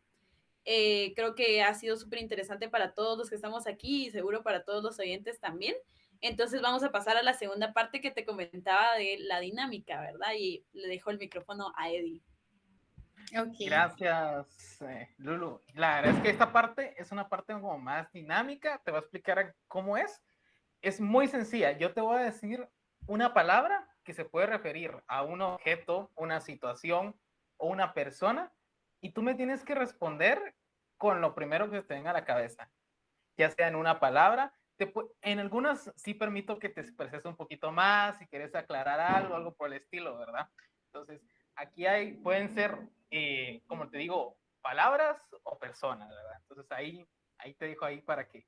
Creo que ha sido súper interesante para todos los que estamos aquí y seguro para todos los oyentes también. Entonces vamos a pasar a la segunda parte que te comentaba de la dinámica, ¿verdad? Y le dejo el micrófono a Eddie. Okay. Gracias, Lulu. La verdad es que esta parte es una parte como más dinámica. Te voy a explicar cómo es. Es muy sencilla. Yo te voy a decir una palabra que se puede referir a un objeto, una situación o una persona y tú me tienes que responder con lo primero que te venga a la cabeza, ya sea en una palabra. En algunas sí permito que te expreses un poquito más, si quieres aclarar algo por el estilo, ¿verdad? Entonces, aquí pueden ser, como te digo, palabras o personas, ¿verdad? Entonces, ahí te dejo ahí para que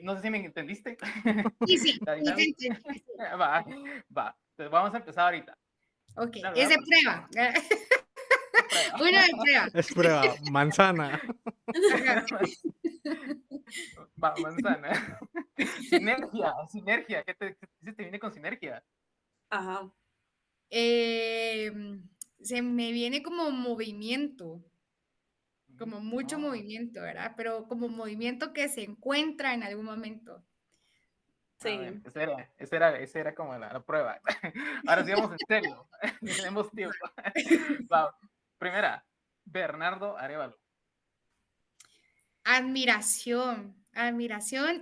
no sé si me entendiste. Sí, sí, La dinámica. sí. Va. Entonces, vamos a empezar ahorita. Ok, No, es de prueba. prueba. Uno de prueba. Es prueba, manzana. Va, manzana. Sinergia. ¿Qué te viene con sinergia? Ajá. Se me viene como movimiento, como mucho Oh, movimiento, ¿verdad? Pero como movimiento que se encuentra en algún momento. a ver, Sí. esa era como la prueba. Ahora sí vamos en serio. Tenemos tiempo. Va. Primera, Bernardo Arévalo. Admiración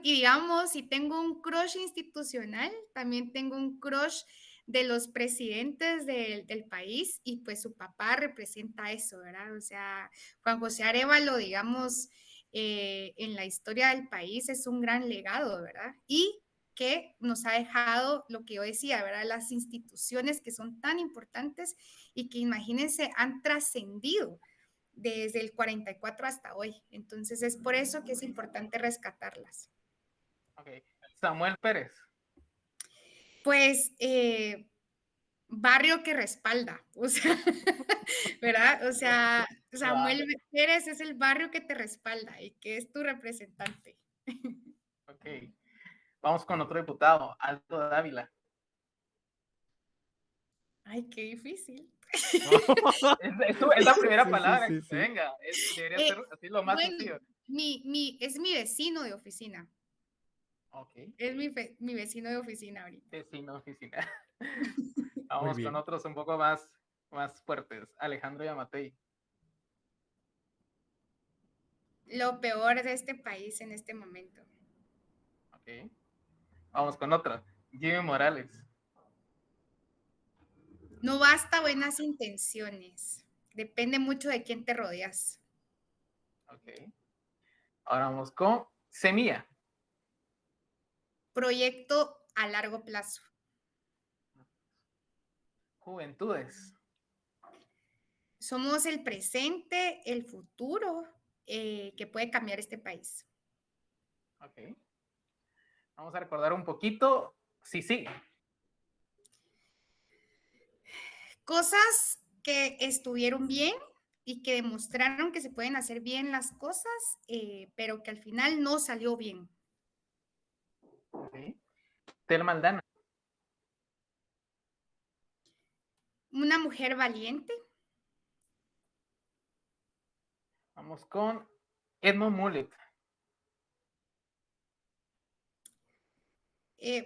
y digamos, si tengo un crush institucional, también tengo un crush de los presidentes del país y pues su papá representa eso, ¿verdad? O sea, Juan José Arévalo, digamos, en la historia del país es un gran legado, ¿verdad? Y que nos ha dejado lo que yo decía, ¿verdad? Las instituciones que son tan importantes y que imagínense han trascendido desde el 44 hasta hoy. Entonces es por eso que es importante rescatarlas. Okay. Samuel Pérez. Pues barrio que respalda, o sea, ¿verdad? O sea, Samuel Pérez es el barrio que te respalda y que es tu representante. Ok. Vamos con otro diputado, Aldo Dávila. Ay, qué difícil. Es la primera Sí, palabra sí, que te sí. venga. Debería ser así lo más Bueno, sencillo. es mi vecino de oficina. Ok. Es mi vecino de oficina ahorita. Vecino, oficina. Muy Vamos con bien. otros un poco más fuertes. Alejandro Yamatei. Lo peor de este país en este momento. Ok. Vamos con otro. Jimmy Morales. No basta buenas intenciones. Depende mucho de quién te rodeas. Ok. Ahora vamos con Semilla. Proyecto a largo plazo. Juventudes. Somos el presente, el futuro que puede cambiar este país. Ok. Vamos a recordar un poquito. Sí. Cosas que estuvieron bien y que demostraron que se pueden hacer bien las cosas, pero que al final no salió bien. Telma Aldana. Una mujer valiente. Vamos con Edmond Mullet.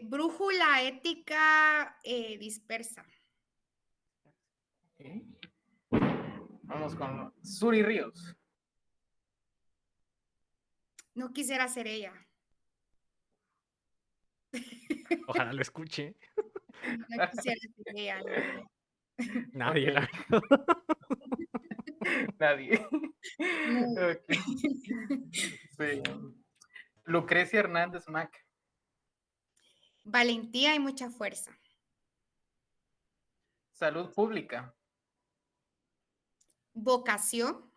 Brújula ética dispersa. Okay. Vamos con Suri Ríos. No quisiera ser ella. Ojalá lo escuche. No quisiera ser ella. Nadie, Ok. la Nadie. No. Ok. Sí. Lucrecia Hernández Mac. Valentía y mucha fuerza. Salud Pública. Vocación.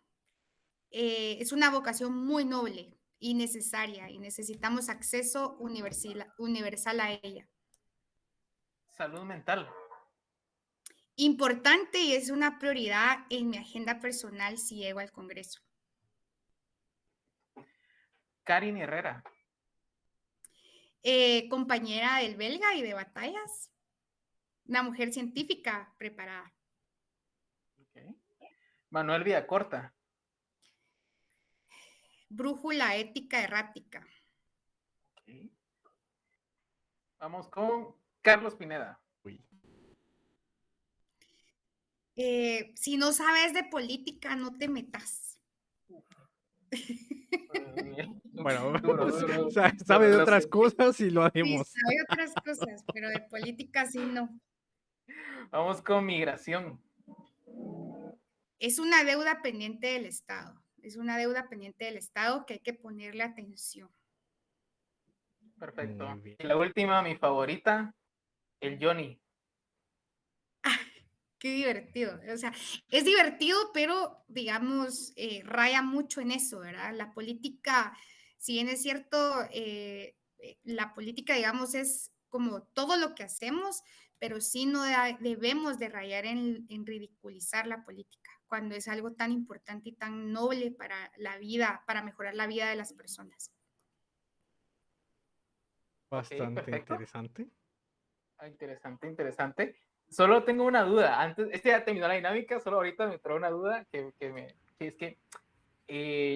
Es una vocación muy noble y necesaria y necesitamos acceso universal a ella. Salud Mental. Importante y es una prioridad en mi agenda personal si llego al Congreso. Karin Herrera. Compañera del belga y de batallas. Una mujer científica preparada. Okay. Manuel Villacorta. Brújula ética errática. Okay. Vamos con Carlos Pineda. Uy. Si no sabes de política, no te metas. Bueno, Duro, duro. sabe de Duro, otras sí. cosas y lo Sí, haremos. sabe otras cosas, pero de política sí no. Vamos con Migración. Es una deuda pendiente del Estado. Es una deuda pendiente del Estado que hay que ponerle atención. Perfecto. Muy bien. Y la última, mi favorita, el Johnny. Qué divertido. O sea, es divertido, pero digamos, raya mucho en eso, ¿verdad? La política, si bien es cierto, la política, digamos, es como todo lo que hacemos, pero sí no debemos de rayar en ridiculizar la política, cuando es algo tan importante y tan noble para la vida, para mejorar la vida de las personas. Bastante perfecto. interesante. Interesante, interesante. Solo tengo una duda. Antes, ya terminó la dinámica, solo ahorita me entró una duda que es que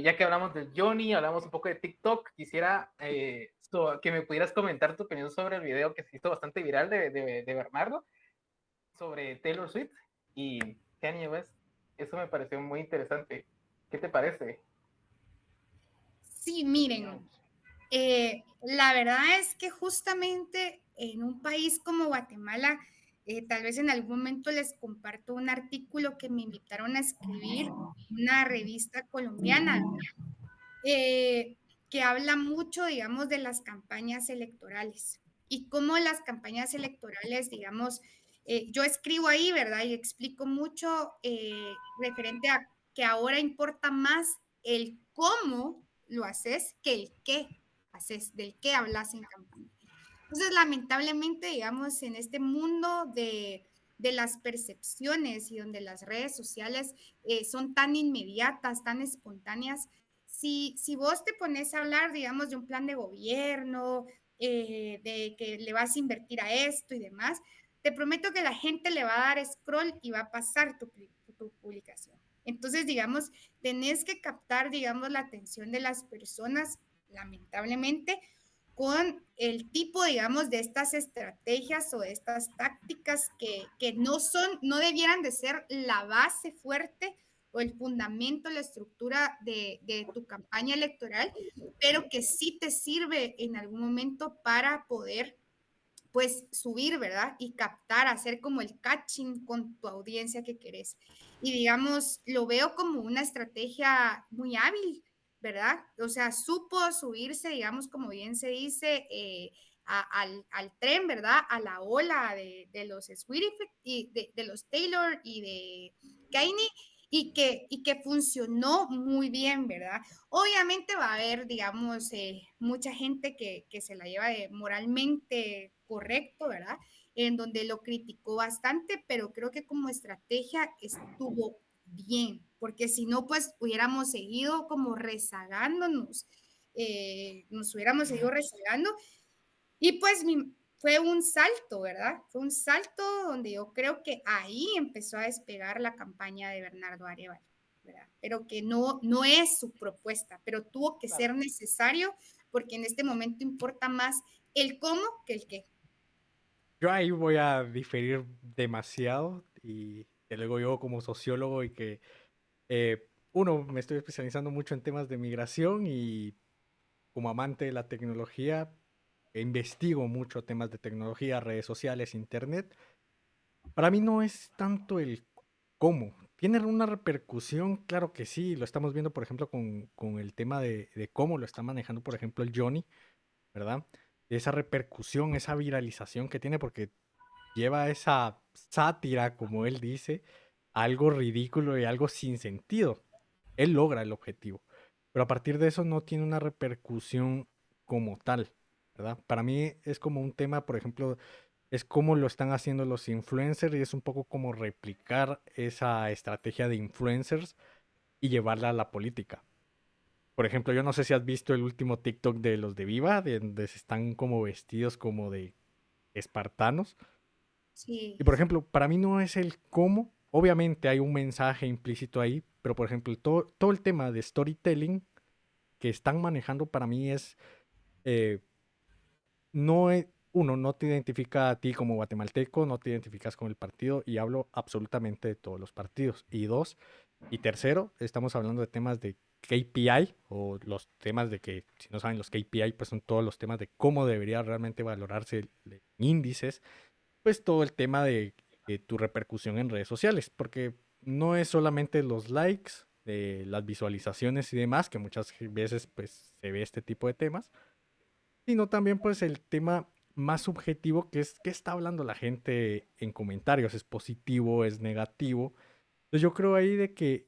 ya que hablamos del Johnny, hablamos un poco de TikTok, quisiera que me pudieras comentar tu opinión sobre el video que se hizo bastante viral de Bernardo sobre Taylor Swift y Kanye West. Eso me pareció muy interesante. ¿Qué te parece? Sí, miren, la verdad es que justamente en un país como Guatemala, tal vez en algún momento les comparto un artículo que me invitaron a escribir, una revista colombiana, que habla mucho, digamos, de las campañas electorales y cómo las campañas electorales, digamos, yo escribo ahí, ¿verdad? Y explico mucho referente a que ahora importa más el cómo lo haces que el qué haces, del qué hablas en campaña. Entonces, lamentablemente, digamos, en este mundo de las percepciones y donde las redes sociales son tan inmediatas, tan espontáneas, si vos te pones a hablar, digamos, de un plan de gobierno, de que le vas a invertir a esto y demás, te prometo que la gente le va a dar scroll y va a pasar tu publicación. Entonces, digamos, tenés que captar, digamos, la atención de las personas, lamentablemente, con el tipo, digamos, de estas estrategias o de estas tácticas que no debieran de ser la base fuerte o el fundamento, la estructura de tu campaña electoral, pero que sí te sirve en algún momento para poder pues subir, ¿verdad? Y captar, hacer como el catching con tu audiencia que querés. Y digamos, lo veo como una estrategia muy hábil, ¿verdad? O sea, supo subirse, digamos, como bien se dice, al tren, ¿verdad? A la ola de los Sweetie y de los Taylor y de Kanye y que funcionó muy bien, ¿verdad? Obviamente va a haber, digamos, mucha gente que se la lleva de moralmente correcto, ¿verdad? En donde lo criticó bastante, pero creo que como estrategia estuvo bien, porque si no, pues hubiéramos seguido como rezagándonos, nos hubiéramos seguido rezagando. Y pues fue un salto, ¿verdad? Fue un salto donde yo creo que ahí empezó a despegar la campaña de Bernardo Arévalo, ¿verdad? Pero que no es su propuesta, pero tuvo que Claro. ser necesario porque en este momento importa más el cómo que el qué. Yo ahí voy a diferir demasiado y te lo digo yo como sociólogo y que uno, me estoy especializando mucho en temas de migración y como amante de la tecnología, investigo mucho temas de tecnología, redes sociales, internet. Para mí no es tanto el cómo. ¿Tiene una repercusión? Claro que sí, lo estamos viendo, por ejemplo, con el tema de cómo lo está manejando, por ejemplo, el Johnny, ¿verdad? Esa repercusión, esa viralización que tiene, porque lleva esa sátira, como él dice, a algo ridículo y algo sin sentido. Él logra el objetivo, pero a partir de eso no tiene una repercusión como tal, ¿verdad? Para mí es como un tema, por ejemplo, es cómo lo están haciendo los influencers y es un poco como replicar esa estrategia de influencers y llevarla a la política. Por ejemplo, yo no sé si has visto el último TikTok de los de Viva, de donde se están como vestidos como de espartanos. Sí, Y por ejemplo, para mí no es el cómo, obviamente hay un mensaje implícito ahí, pero por ejemplo, todo el tema de storytelling que están manejando para mí es, eh, no es, uno, no te identifica a ti como guatemalteco, no te identificas con el partido y hablo absolutamente de todos los partidos. Y dos, y tercero, estamos hablando de temas de KPI o los temas de que, si no saben, los KPI, pues son todos los temas de cómo debería realmente valorarse índices, pues todo el tema de tu repercusión en redes sociales, porque no es solamente los likes, las visualizaciones y demás, que muchas veces pues se ve este tipo de temas, sino también pues el tema más subjetivo que es qué está hablando la gente en comentarios, es positivo, es negativo. Entonces yo creo ahí de que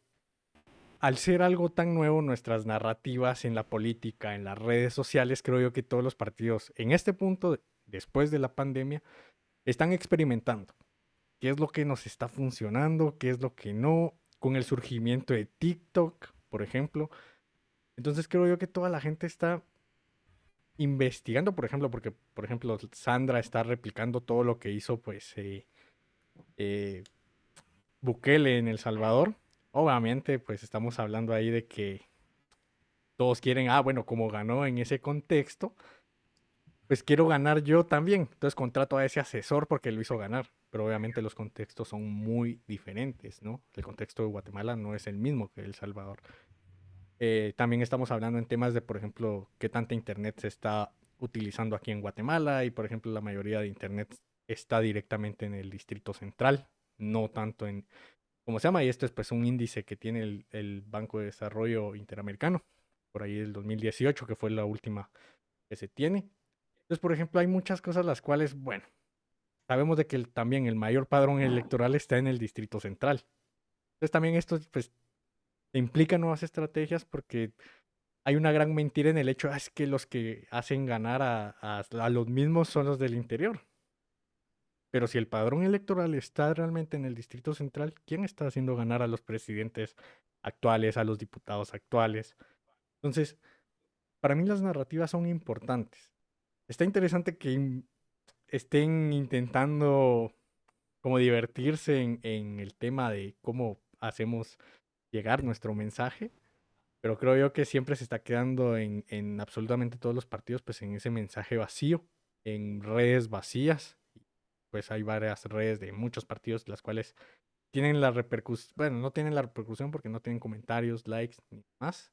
al ser algo tan nuevo, nuestras narrativas en la política, en las redes sociales, creo yo que todos los partidos en este punto, después de la pandemia, están experimentando qué es lo que nos está funcionando, qué es lo que no, con el surgimiento de TikTok, por ejemplo. Entonces creo yo que toda la gente está investigando, por ejemplo, porque, por ejemplo, Sandra está replicando todo lo que hizo, pues, eh, Bukele en El Salvador. Obviamente, pues estamos hablando ahí de que todos quieren, bueno, como ganó en ese contexto, pues quiero ganar yo también. Entonces contrato a ese asesor porque lo hizo ganar. Pero obviamente los contextos son muy diferentes, ¿no? El contexto de Guatemala no es el mismo que El Salvador. También estamos hablando en temas de, por ejemplo, qué tanta internet se está utilizando aquí en Guatemala y, por ejemplo, la mayoría de internet está directamente en el Distrito Central, no tanto en, ¿cómo se llama? Y esto es pues un índice que tiene el Banco de Desarrollo Interamericano, por ahí del 2018, que fue la última que se tiene. Entonces, por ejemplo, hay muchas cosas las cuales, bueno, sabemos de que también el mayor padrón electoral está en el Distrito Central. Entonces también esto pues implica nuevas estrategias porque hay una gran mentira en el hecho, es que los que hacen ganar a los mismos son los del interior. Pero si el padrón electoral está realmente en el Distrito Central, ¿quién está haciendo ganar a los presidentes actuales, a los diputados actuales? Entonces, para mí las narrativas son importantes. Está interesante que estén intentando como divertirse en el tema de cómo hacemos llegar nuestro mensaje, pero creo yo que siempre se está quedando en absolutamente todos los partidos, pues en ese mensaje vacío, en redes vacías. Pues hay varias redes de muchos partidos, las cuales tienen la repercusión, bueno, no tienen la repercusión porque no tienen comentarios, likes ni más.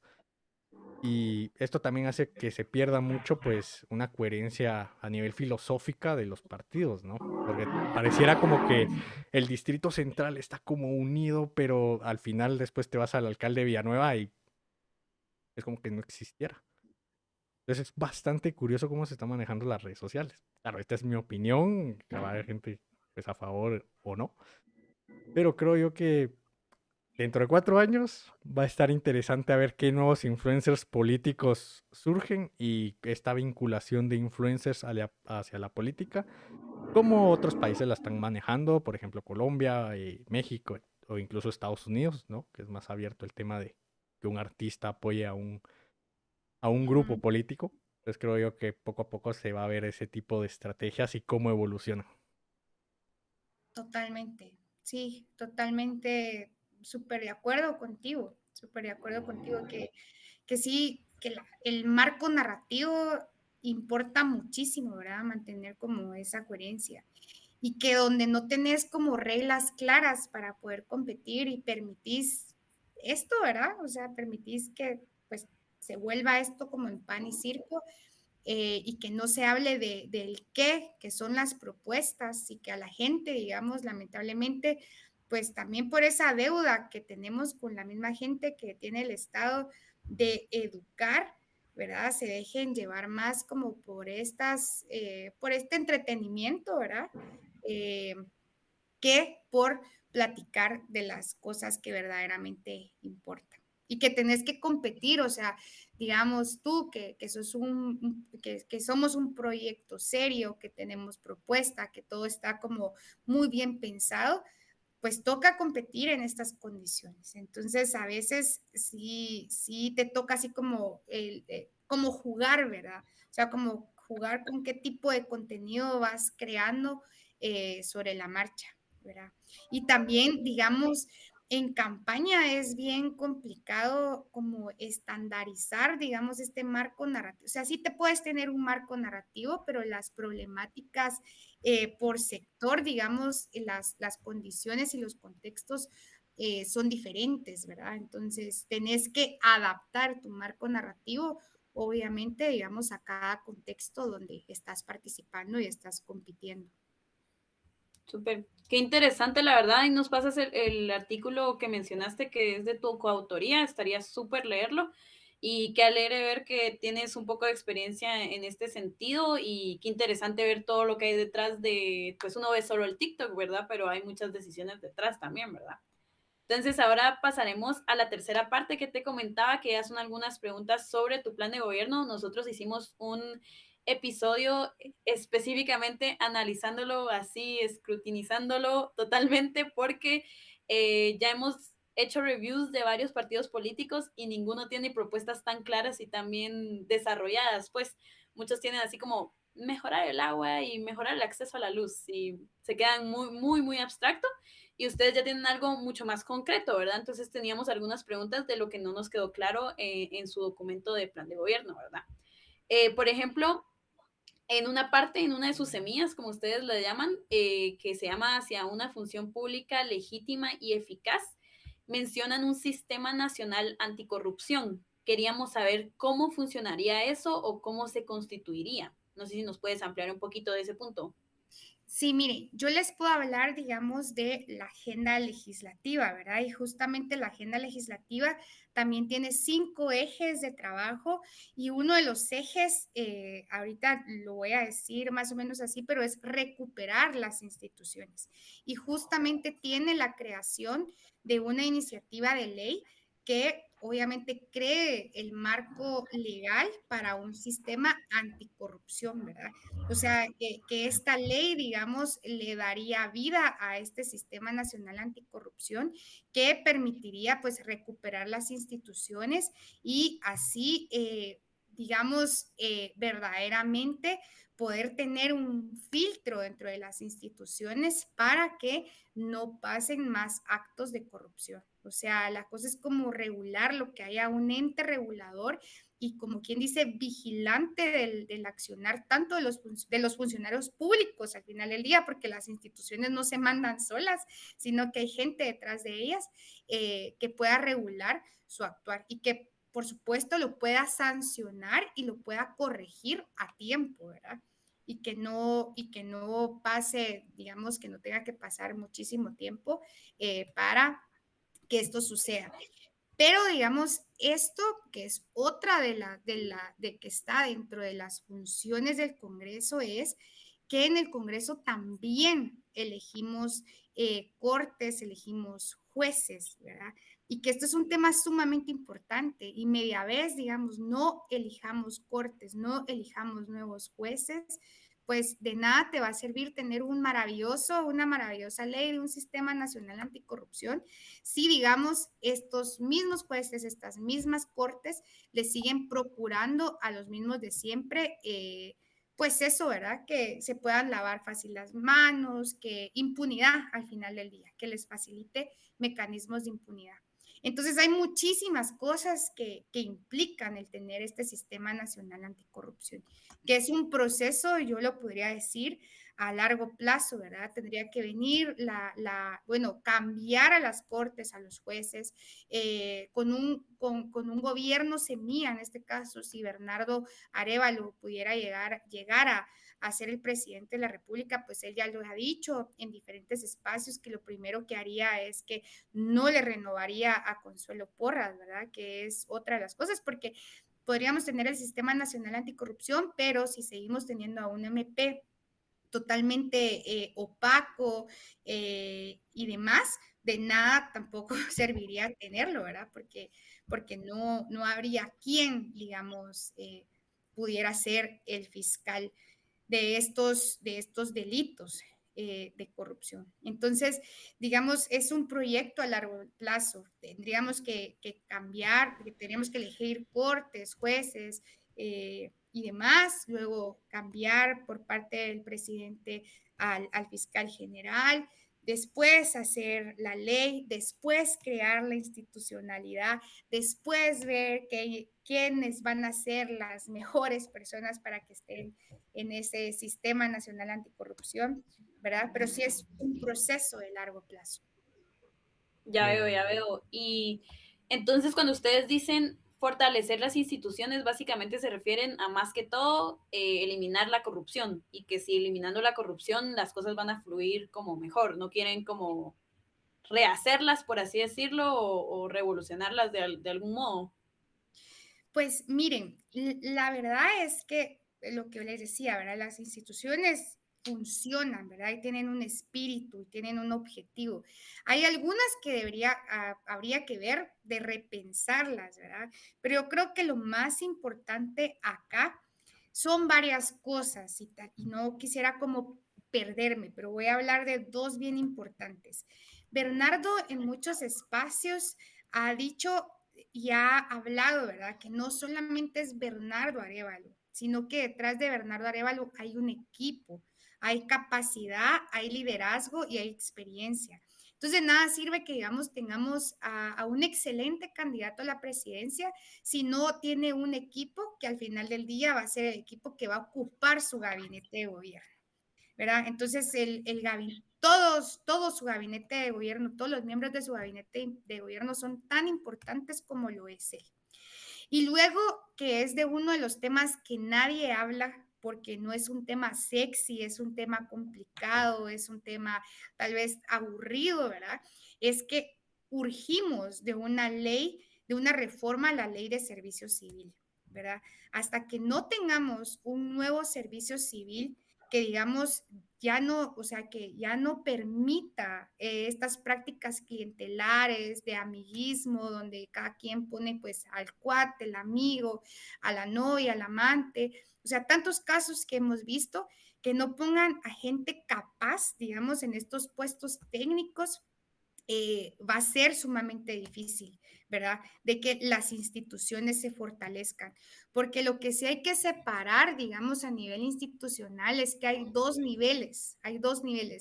Y esto también hace que se pierda mucho, pues, una coherencia a nivel filosófica de los partidos, ¿no? Porque pareciera como que el Distrito Central está como unido, pero al final después te vas al alcalde de Villanueva y es como que no existiera. Entonces es bastante curioso cómo se están manejando las redes sociales. Claro, esta es mi opinión, que va a haber gente pues a favor o no, pero creo yo que dentro de 4 años va a estar interesante a ver qué nuevos influencers políticos surgen y esta vinculación de influencers hacia la política, como otros países la están manejando, por ejemplo Colombia, México o incluso Estados Unidos, ¿no? Que es más abierto el tema de que un artista apoye a un a un grupo Ujú. político. Entonces creo yo que poco a poco se va a ver ese tipo de estrategias y cómo evoluciona. Totalmente, sí, totalmente súper de acuerdo contigo que sí, que el marco narrativo importa muchísimo, ¿verdad? Mantener como esa coherencia. Y que donde no tenés como reglas claras para poder competir y permitís esto, ¿verdad? O sea, permitís que pues se vuelva esto como en pan y circo, y que no se hable del qué, que son las propuestas, y que a la gente, digamos, lamentablemente, pues también por esa deuda que tenemos con la misma gente que tiene el Estado de educar, ¿verdad? Se dejen llevar más como por este entretenimiento, ¿verdad? Eh, que por platicar de las cosas que verdaderamente importan. Y que tenés que competir, o sea, digamos tú que somos un proyecto serio, que tenemos propuesta, que todo está como muy bien pensado, pues toca competir en estas condiciones. Entonces, a veces sí te toca así como jugar, ¿verdad? O sea, como jugar con qué tipo de contenido vas creando sobre la marcha, ¿verdad? Y también, digamos, en campaña es bien complicado como estandarizar, digamos, este marco narrativo. O sea, sí te puedes tener un marco narrativo, pero las problemáticas por sector, digamos, las condiciones y los contextos son diferentes, ¿verdad? Entonces, tenés que adaptar tu marco narrativo, obviamente, digamos, a cada contexto donde estás participando y estás compitiendo. Súper. Qué interesante, la verdad. Y nos pasas el artículo que mencionaste que es de tu coautoría. Estaría súper leerlo. Y qué alegre ver que tienes un poco de experiencia en este sentido. Y qué interesante ver todo lo que hay detrás de, pues uno ve solo el TikTok, ¿verdad? Pero hay muchas decisiones detrás también, ¿verdad? Entonces ahora pasaremos a la tercera parte que te comentaba, que ya son algunas preguntas sobre tu plan de gobierno. Nosotros hicimos un episodio específicamente analizándolo así, escrutinizándolo totalmente, porque ya hemos hecho reviews de varios partidos políticos y ninguno tiene propuestas tan claras y tan bien desarrolladas. Pues muchos tienen así como mejorar el agua y mejorar el acceso a la luz y se quedan muy, muy, muy abstractos y ustedes ya tienen algo mucho más concreto, ¿verdad? Entonces teníamos algunas preguntas de lo que no nos quedó claro en su documento de plan de gobierno, ¿verdad? Por ejemplo, en una parte, en una de sus semillas, como ustedes le llaman, que se llama hacia una función pública legítima y eficaz, mencionan un sistema nacional anticorrupción. Queríamos saber cómo funcionaría eso o cómo se constituiría. No sé si nos puedes ampliar un poquito de ese punto. Sí, mire, yo les puedo hablar, digamos, de la agenda legislativa, ¿verdad? Y justamente la agenda legislativa también tiene 5 ejes de trabajo y uno de los ejes, ahorita lo voy a decir más o menos así, pero es recuperar las instituciones. Y justamente tiene la creación de una iniciativa de ley que obviamente cree el marco legal para un sistema anticorrupción, ¿verdad? O sea, que esta ley, digamos, le daría vida a este Sistema Nacional Anticorrupción que permitiría pues recuperar las instituciones y así, digamos, verdaderamente poder tener un filtro dentro de las instituciones para que no pasen más actos de corrupción. O sea, la cosa es como regular lo que haya un ente regulador y como quien dice, vigilante del accionar tanto de los funcionarios públicos al final del día, porque las instituciones no se mandan solas, sino que hay gente detrás de ellas que pueda regular su actuar y que por supuesto lo pueda sancionar y lo pueda corregir a tiempo, ¿verdad? Y que no pase, digamos, que no tenga que pasar muchísimo tiempo para que esto suceda. Pero digamos, esto que es otra de que está dentro de las funciones del Congreso es que en el Congreso también elegimos cortes, elegimos jueces, ¿verdad? Y que esto es un tema sumamente importante y media vez, digamos, no elijamos cortes, no elijamos nuevos jueces, pues de nada te va a servir tener una maravillosa ley de un sistema nacional anticorrupción si, digamos, estos mismos jueces, estas mismas cortes, le siguen procurando a los mismos de siempre, pues eso, ¿verdad? Que se puedan lavar fácil las manos, que impunidad al final del día, que les facilite mecanismos de impunidad. Entonces hay muchísimas cosas que implican el tener este sistema nacional anticorrupción, que es un proceso, yo lo podría decir, a largo plazo, ¿verdad? Tendría que venir bueno, cambiar a las cortes, a los jueces, con un gobierno semilla, en este caso, si Bernardo Arévalo pudiera llegar a ser el presidente de la República, pues él ya lo ha dicho en diferentes espacios que lo primero que haría es que no le renovaría a Consuelo Porras, ¿verdad? Que es otra de las cosas, porque podríamos tener el Sistema Nacional Anticorrupción, pero si seguimos teniendo a un MP totalmente opaco y demás, de nada tampoco serviría tenerlo, ¿verdad? Porque no habría quien, digamos, pudiera ser el fiscal de estos delitos de corrupción. Entonces, digamos, es un proyecto a largo plazo. Tendríamos que cambiar, tendríamos que elegir cortes, jueces y demás, luego cambiar por parte del presidente al fiscal general, después hacer la ley, después crear la institucionalidad, después ver quiénes van a ser las mejores personas para que estén en ese sistema nacional anticorrupción, ¿verdad? Pero sí es un proceso de largo plazo. Ya veo. Y entonces cuando ustedes dicen fortalecer las instituciones, básicamente se refieren a más que todo eliminar la corrupción y que si eliminando la corrupción las cosas van a fluir como mejor, no quieren como rehacerlas, por así decirlo, o revolucionarlas de algún modo. Pues miren, la verdad es que lo que les decía, ¿verdad? Las instituciones funcionan, ¿verdad? Y tienen un espíritu, y tienen un objetivo. Hay algunas que habría que ver de repensarlas, ¿verdad? Pero yo creo que lo más importante acá son varias cosas y no quisiera como perderme, pero voy a hablar de dos bien importantes. Bernardo en muchos espacios ha dicho y ha hablado, ¿verdad? Que no solamente es Bernardo Arévalo, sino que detrás de Bernardo Arévalo hay un equipo, hay capacidad, hay liderazgo y hay experiencia. Entonces, de nada sirve que, digamos, tengamos a un excelente candidato a la presidencia si no tiene un equipo que al final del día va a ser el equipo que va a ocupar su gabinete de gobierno, ¿verdad? Entonces, todo su gabinete de gobierno, todos los miembros de su gabinete de gobierno son tan importantes como lo es él. Y luego, que es de uno de los temas que nadie habla, porque no es un tema sexy, es un tema complicado, es un tema tal vez aburrido, ¿verdad? Es que urgimos de una ley, de una reforma a la ley de servicio civil, ¿verdad? Hasta que no tengamos un nuevo servicio civil que digamos ya no, o sea, que ya no permita estas prácticas clientelares de amiguismo, donde cada quien pone pues al cuate, el amigo, a la novia, al amante, o sea, tantos casos que hemos visto que no pongan a gente capaz, digamos, en estos puestos técnicos. Va a ser sumamente difícil, ¿verdad? De que las instituciones se fortalezcan, porque lo que sí hay que separar, digamos, a nivel institucional es que hay dos niveles,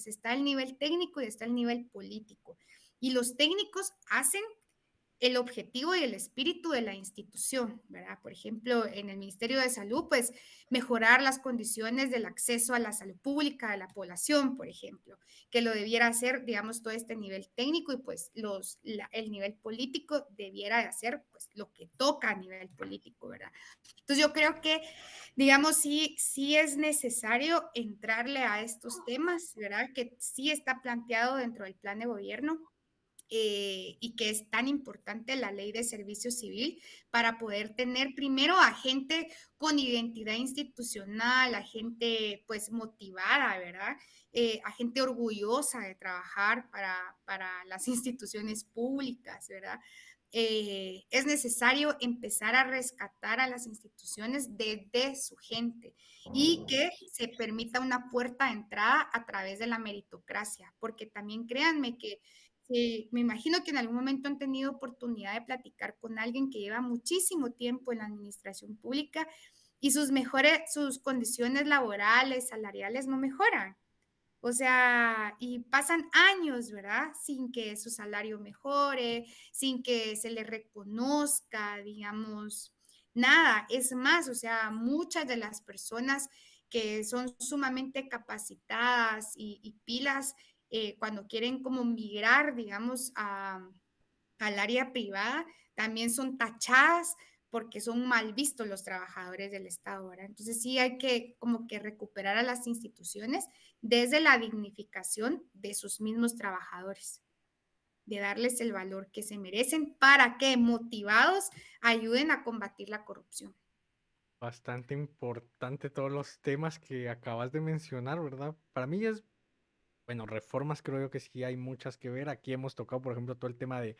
está el nivel técnico y está el nivel político. Y los técnicos hacen el objetivo y el espíritu de la institución, ¿verdad? Por ejemplo, en el Ministerio de Salud, pues mejorar las condiciones del acceso a la salud pública de la población, por ejemplo, que lo debiera hacer, digamos, todo este nivel técnico y pues el nivel político debiera de hacer pues lo que toca a nivel político, ¿verdad? Entonces yo creo que, digamos, sí es necesario entrarle a estos temas, ¿verdad? Que sí está planteado dentro del plan de gobierno y que es tan importante la ley de servicio civil para poder tener primero a gente con identidad institucional, a gente pues motivada, ¿verdad? A gente orgullosa de trabajar para las instituciones públicas, ¿verdad? es necesario empezar a rescatar a las instituciones desde su gente y que se permita una puerta de entrada a través de la meritocracia, porque también créanme que me imagino que en algún momento han tenido oportunidad de platicar con alguien que lleva muchísimo tiempo en la administración pública y sus condiciones laborales, salariales no mejoran. O sea, y pasan años, ¿verdad? Sin que su salario mejore, sin que se le reconozca, digamos, nada. Es más, o sea, muchas de las personas que son sumamente capacitadas y pilas, cuando quieren como migrar, digamos, al área privada, también son tachadas porque son mal vistos los trabajadores del Estado, ¿verdad? Entonces sí hay que como que recuperar a las instituciones desde la dignificación de sus mismos trabajadores, de darles el valor que se merecen para que motivados ayuden a combatir la corrupción. Bastante importante todos los temas que acabas de mencionar, ¿verdad? Para mí es, bueno, reformas creo yo que sí hay muchas que ver. Aquí hemos tocado, por ejemplo, todo el tema de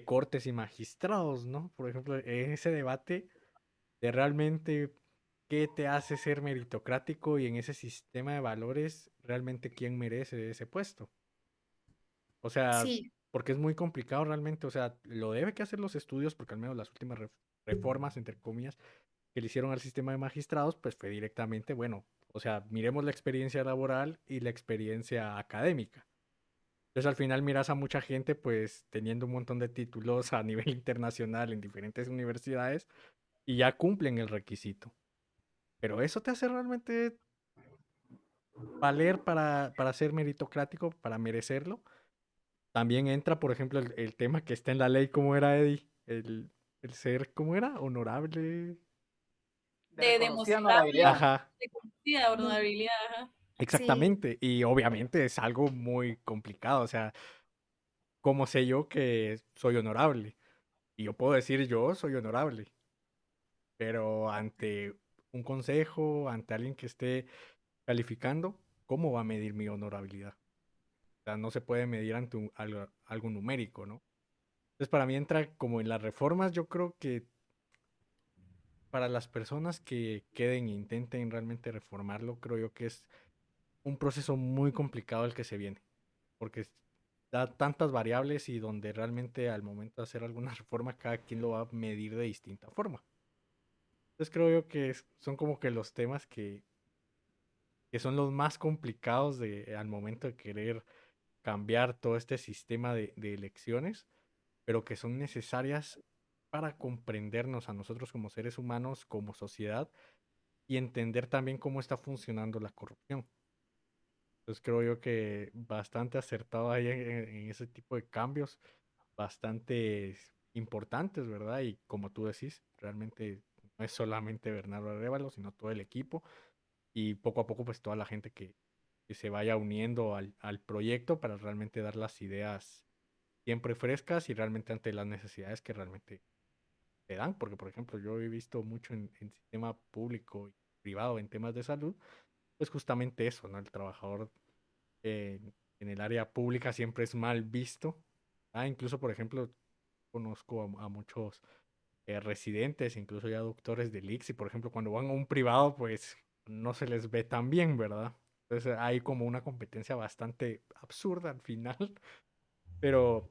cortes y magistrados, ¿no? Por ejemplo, en ese debate de realmente qué te hace ser meritocrático y en ese sistema de valores, realmente quién merece ese puesto. O sea, Sí, porque es muy complicado realmente, o sea, lo debe que hacer los estudios, porque al menos las últimas reformas, entre comillas, que le hicieron al sistema de magistrados, pues fue directamente, bueno, o sea, miremos la experiencia laboral y la experiencia académica. Entonces al final miras a mucha gente pues teniendo un montón de títulos a nivel internacional en diferentes universidades y ya cumplen el requisito. Pero eso te hace realmente valer para ser meritocrático, para merecerlo. También entra, por ejemplo, el tema que está en la ley, ¿cómo era, Eddie? El ser, ¿cómo era? Honorable. De De reconocida demostrarlo, honorabilidad. Ajá, de conocida honorabilidad, ajá. sí, exactamente. Y obviamente es algo muy complicado. O sea, ¿cómo sé yo que soy honorable? Y yo puedo decir yo soy honorable, pero ante un consejo, ante alguien que esté calificando, ¿cómo va a medir mi honorabilidad? O sea, no se puede medir ante algo numérico, ¿no? Entonces, para mí entra como en las reformas, yo creo que para las personas que queden e intenten realmente reformarlo, creo yo que es un proceso muy complicado el que se viene, porque da tantas variables y donde realmente al momento de hacer alguna reforma, cada quien lo va a medir de distinta forma. Entonces creo yo que son como que los temas que son los más complicados al momento de querer cambiar todo este sistema de elecciones, pero que son necesarias para comprendernos a nosotros como seres humanos, como sociedad, y entender también cómo está funcionando la corrupción. Entonces creo yo que bastante acertado ahí en ese tipo de cambios, bastante importantes, ¿verdad? Y como tú decís, realmente no es solamente Bernardo Arévalo, sino todo el equipo y poco a poco pues toda la gente que se vaya uniendo al proyecto para realmente dar las ideas siempre frescas y realmente ante las necesidades que realmente te dan, porque por ejemplo yo he visto mucho en sistema público y privado en temas de salud, pues justamente eso, ¿no? El trabajador en el área pública siempre es mal visto. Ah, incluso por ejemplo conozco a muchos residentes, incluso ya doctores del ICSI, por ejemplo, cuando van a un privado, pues no se les ve tan bien, ¿verdad? Entonces hay como una competencia bastante absurda al final, pero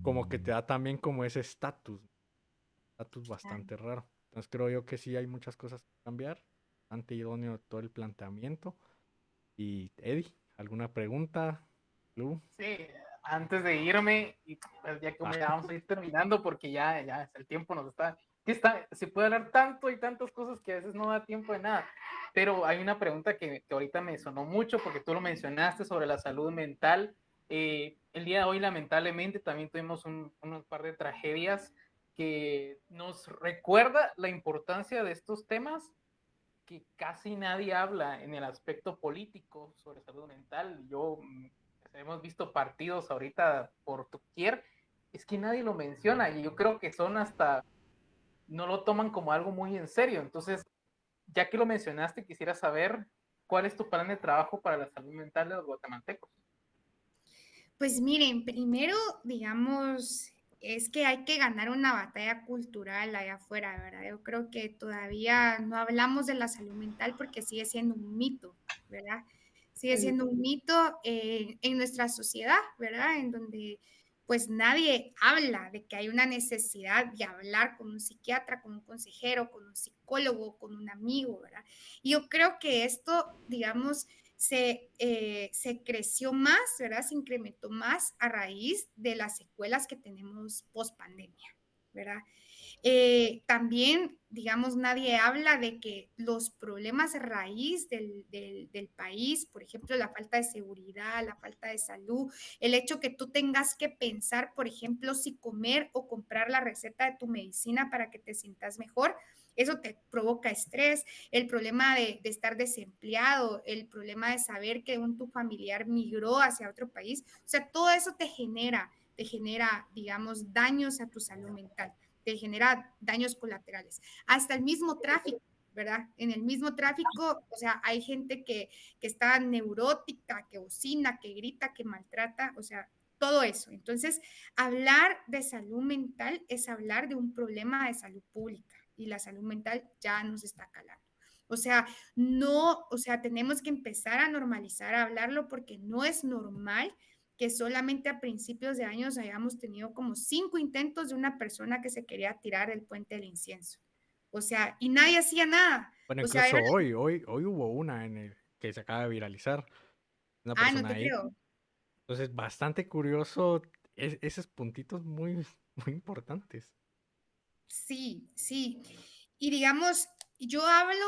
como que te da también como ese estatus bastante raro. Entonces creo yo que sí hay muchas cosas que cambiar, bastante idóneo todo el planteamiento. Y Eddie, ¿alguna pregunta? Lu? Sí, antes de irme, y pues ya como Ah, ya vamos a ir terminando, porque ya el tiempo nos está, se puede hablar tanto y tantas cosas que a veces no da tiempo de nada, pero hay una pregunta que ahorita me sonó mucho, porque tú lo mencionaste sobre la salud mental. El día de hoy, lamentablemente, también tuvimos un par de tragedias que nos recuerda la importancia de estos temas que casi nadie habla en el aspecto político sobre salud mental. Hemos visto partidos ahorita por doquier, es que nadie lo menciona y yo creo que son hasta, no lo toman como algo muy en serio. Entonces, ya que lo mencionaste, quisiera saber cuál es tu plan de trabajo para la salud mental de los guatemaltecos. pues miren, primero, digamos, es que hay que ganar una batalla cultural allá afuera, ¿verdad? Yo creo que todavía no hablamos de la salud mental porque sigue siendo un mito, ¿verdad? Sigue siendo un mito en nuestra sociedad, ¿verdad? En donde pues nadie habla de que hay una necesidad de hablar con un psiquiatra, con un consejero, con un psicólogo, con un amigo, ¿verdad? Y yo creo que esto, digamos, se creció más, ¿verdad? Se incrementó más a raíz de las secuelas que tenemos post pandemia, ¿verdad? También, digamos, nadie habla de que los problemas raíz del país, por ejemplo, la falta de seguridad, la falta de salud, el hecho que tú tengas que pensar, por ejemplo, si comer o comprar la receta de tu medicina para que te sientas mejor, eso te provoca estrés, el problema de estar desempleado, el problema de saber que tu familiar migró hacia otro país, o sea, todo eso te genera, digamos, daños a tu salud mental, te genera daños colaterales. Hasta el mismo tráfico, ¿verdad? En el mismo tráfico, o sea, hay gente que está neurótica, que bocina, que grita, que maltrata, o sea, todo eso. Entonces, hablar de salud mental es hablar de un problema de salud pública y la salud mental ya nos está calando. O sea, no, o sea, tenemos que empezar a normalizar, a hablarlo porque no es normal que solamente a principios de años hayamos tenido como 5 intentos de una persona que se quería tirar del puente del incienso. O sea, y nadie hacía nada. Bueno, O sea, incluso hoy hubo una que se acaba de viralizar, una no persona te ahí. creo. Entonces, bastante curioso esos puntitos muy, muy importantes. Sí, sí. Y digamos, yo hablo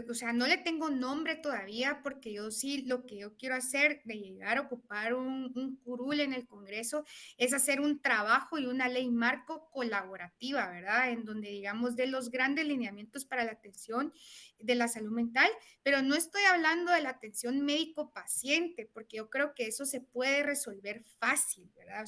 o sea, no le tengo nombre todavía porque yo sí, lo que yo quiero hacer de llegar a ocupar un curul en el Congreso es hacer un trabajo y una ley marco colaborativa, ¿verdad? En donde, digamos, de los grandes lineamientos para la atención de la salud mental, pero no estoy hablando de la atención médico-paciente, porque yo creo que eso se puede resolver fácil, ¿verdad?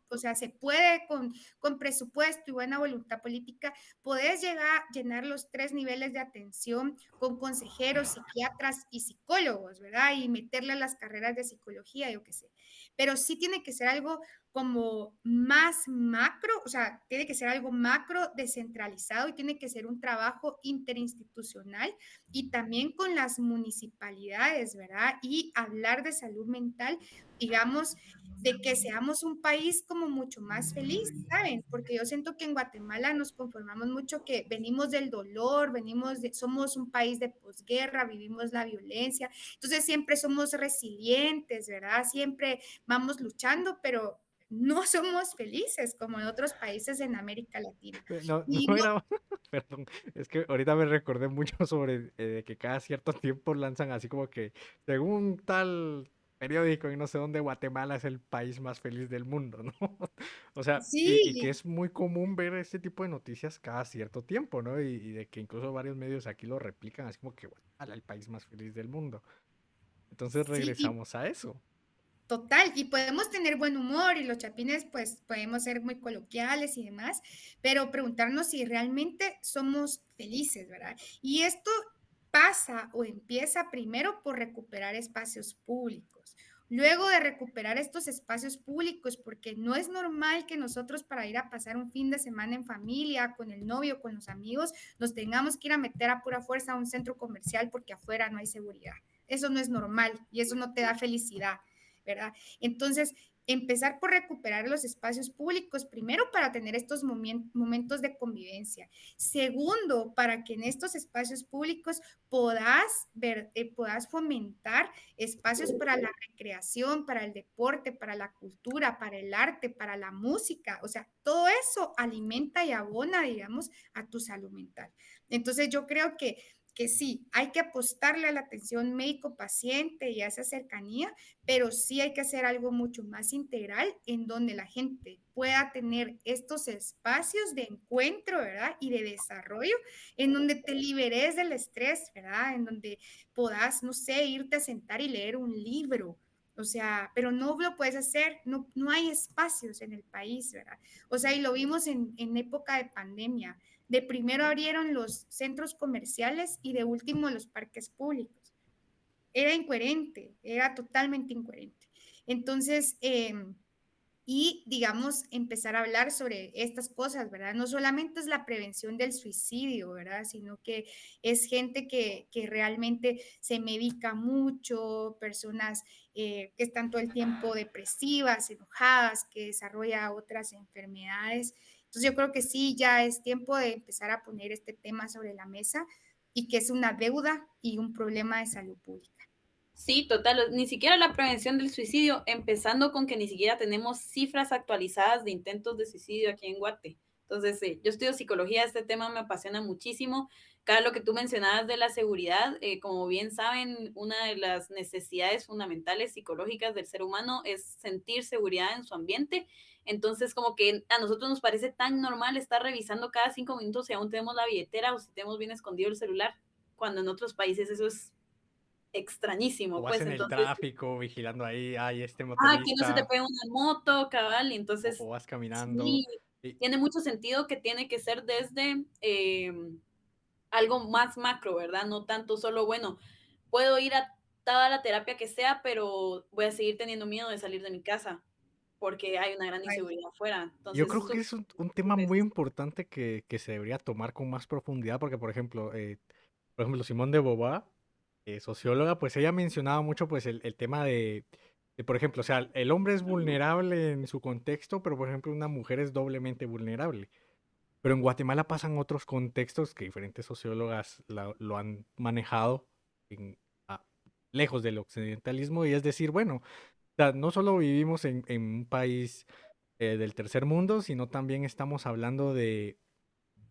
O sea, se puede con presupuesto y buena voluntad política, podés llenar los 3 niveles de atención con consejeros, psiquiatras y psicólogos, ¿verdad? Y meterle a las carreras de psicología, yo qué sé. Pero sí tiene que ser algo como más macro, o sea, tiene que ser algo macro, descentralizado y tiene que ser un trabajo interinstitucional y también con las municipalidades, ¿verdad? Y hablar de salud mental, digamos, de que seamos un país como mucho más feliz, ¿saben? Porque yo siento que en Guatemala nos conformamos mucho que venimos del dolor, somos un país de posguerra, vivimos la violencia, entonces siempre somos resilientes, ¿verdad? Siempre vamos luchando, pero no somos felices como en otros países en América Latina. No, Y no no, era, perdón, es que ahorita me recordé mucho sobre que cada cierto tiempo lanzan así como que, según tal periódico y no sé dónde, Guatemala es el país más feliz del mundo, ¿no? O sea, y que sí, es muy común ver este tipo de noticias cada cierto tiempo, ¿no? Y de que incluso varios medios aquí lo replican, así como que Guatemala, el país más feliz del mundo. Entonces sí, regresamos a eso. total, y podemos tener buen humor y los chapines pues podemos ser muy coloquiales y demás, pero preguntarnos si realmente somos felices, ¿verdad? Y esto pasa o empieza primero por recuperar espacios públicos. Luego de recuperar estos espacios públicos, porque no es normal que nosotros para ir a pasar un fin de semana en familia, con el novio, con los amigos, nos tengamos que ir a meter a pura fuerza a un centro comercial porque afuera no hay seguridad. Eso no es normal y eso no te da felicidad. ¿Verdad? Entonces, empezar por recuperar los espacios públicos, primero para tener estos momentos de convivencia. Segundo, para que en estos espacios públicos puedas fomentar espacios para la recreación, para el deporte, para la cultura, para el arte, para la música. O sea, todo eso alimenta y abona, digamos, a tu salud mental. Entonces, yo creo que sí, hay que apostarle a la atención médico-paciente y a esa cercanía, pero sí hay que hacer algo mucho más integral en donde la gente pueda tener estos espacios de encuentro, ¿verdad? Y de desarrollo, en donde te liberes del estrés, ¿verdad? En donde puedas, no sé, irte a sentar y leer un libro. O sea, pero no lo puedes hacer, no hay espacios en el país, ¿verdad? O sea, y lo vimos en época de pandemia. De primero abrieron los centros comerciales y de último los parques públicos. Era incoherente, era totalmente incoherente. Entonces, y, digamos, empezar a hablar sobre estas cosas, ¿verdad? No solamente es la prevención del suicidio, ¿verdad? Sino que es gente que realmente se medica mucho, personas que están todo el tiempo depresivas, enojadas, que desarrolla otras enfermedades. Entonces yo creo que sí, ya es tiempo de empezar a poner este tema sobre la mesa y que es una deuda y un problema de salud pública. Sí, total, ni siquiera la prevención del suicidio, empezando con que ni siquiera tenemos cifras actualizadas de intentos de suicidio aquí en Guate. Entonces, yo estudio psicología, este tema me apasiona muchísimo. Cada lo que tú mencionabas de la seguridad, como bien saben, una de las necesidades fundamentales psicológicas del ser humano es sentir seguridad en su ambiente. Entonces, como que a nosotros nos parece tan normal estar revisando cada 5 minutos si aún tenemos la billetera o si tenemos bien escondido el celular, cuando en otros países eso es O extrañísimo, vas pues en el entonces, tráfico vigilando ahí, ay, este que no se te motorista, pegue una moto, cabal, y o entonces, vas caminando. sí, Y tiene mucho sentido que tiene que ser desde algo más macro, ¿verdad? No tanto solo, bueno, puedo ir a toda la terapia que sea, pero voy a seguir teniendo miedo de salir de mi casa porque hay una gran Ay, inseguridad afuera. yo Entonces, creo que eso es un tema muy importante que se debería tomar con más profundidad, porque, por ejemplo, Simone de Beauvoir, socióloga, pues ella mencionaba mucho pues el tema por ejemplo, o sea, el hombre es vulnerable en su contexto, pero por ejemplo una mujer es doblemente vulnerable. Pero en Guatemala pasan otros contextos que diferentes sociólogas lo han manejado en- a- lejos del occidentalismo, y es decir, bueno, o sea, no solo vivimos en un país del tercer mundo, sino también estamos hablando de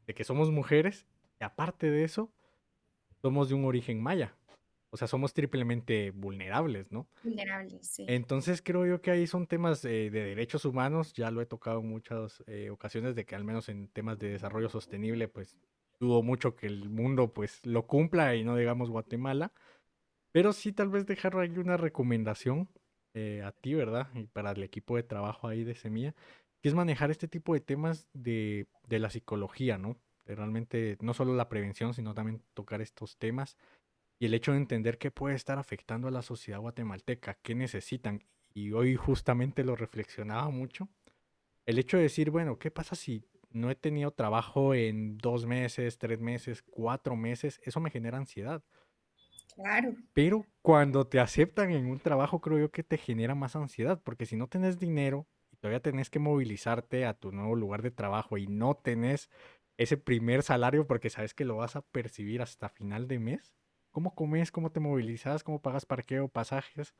que somos mujeres, y aparte de eso, somos de un origen maya. O sea, somos triplemente vulnerables, ¿no? vulnerables, sí. Entonces creo yo que ahí son temas de derechos humanos, ya lo he tocado en muchas ocasiones, de que al menos en temas de desarrollo sostenible, pues dudo mucho que el mundo pues lo cumpla, y no digamos Guatemala, pero sí tal vez dejar ahí una recomendación a ti, ¿verdad? Y para el equipo de trabajo ahí de Semilla, que es manejar este tipo de temas de la psicología, ¿no? De realmente no solo la prevención, sino también tocar estos temas y el hecho de entender qué puede estar afectando a la sociedad guatemalteca, qué necesitan. Y hoy justamente lo reflexionaba mucho. El hecho de decir, bueno, ¿qué pasa si no he tenido trabajo en 2 meses, 3 meses, 4 meses? Eso me genera ansiedad. Claro, Pero cuando te aceptan en un trabajo, creo yo que te genera más ansiedad, porque si no tenés dinero y todavía tenés que movilizarte a tu nuevo lugar de trabajo y no tenés ese primer salario porque sabes que lo vas a percibir hasta final de mes, ¿cómo comes? ¿Cómo te movilizas? ¿Cómo pagas parqueo, pasajes?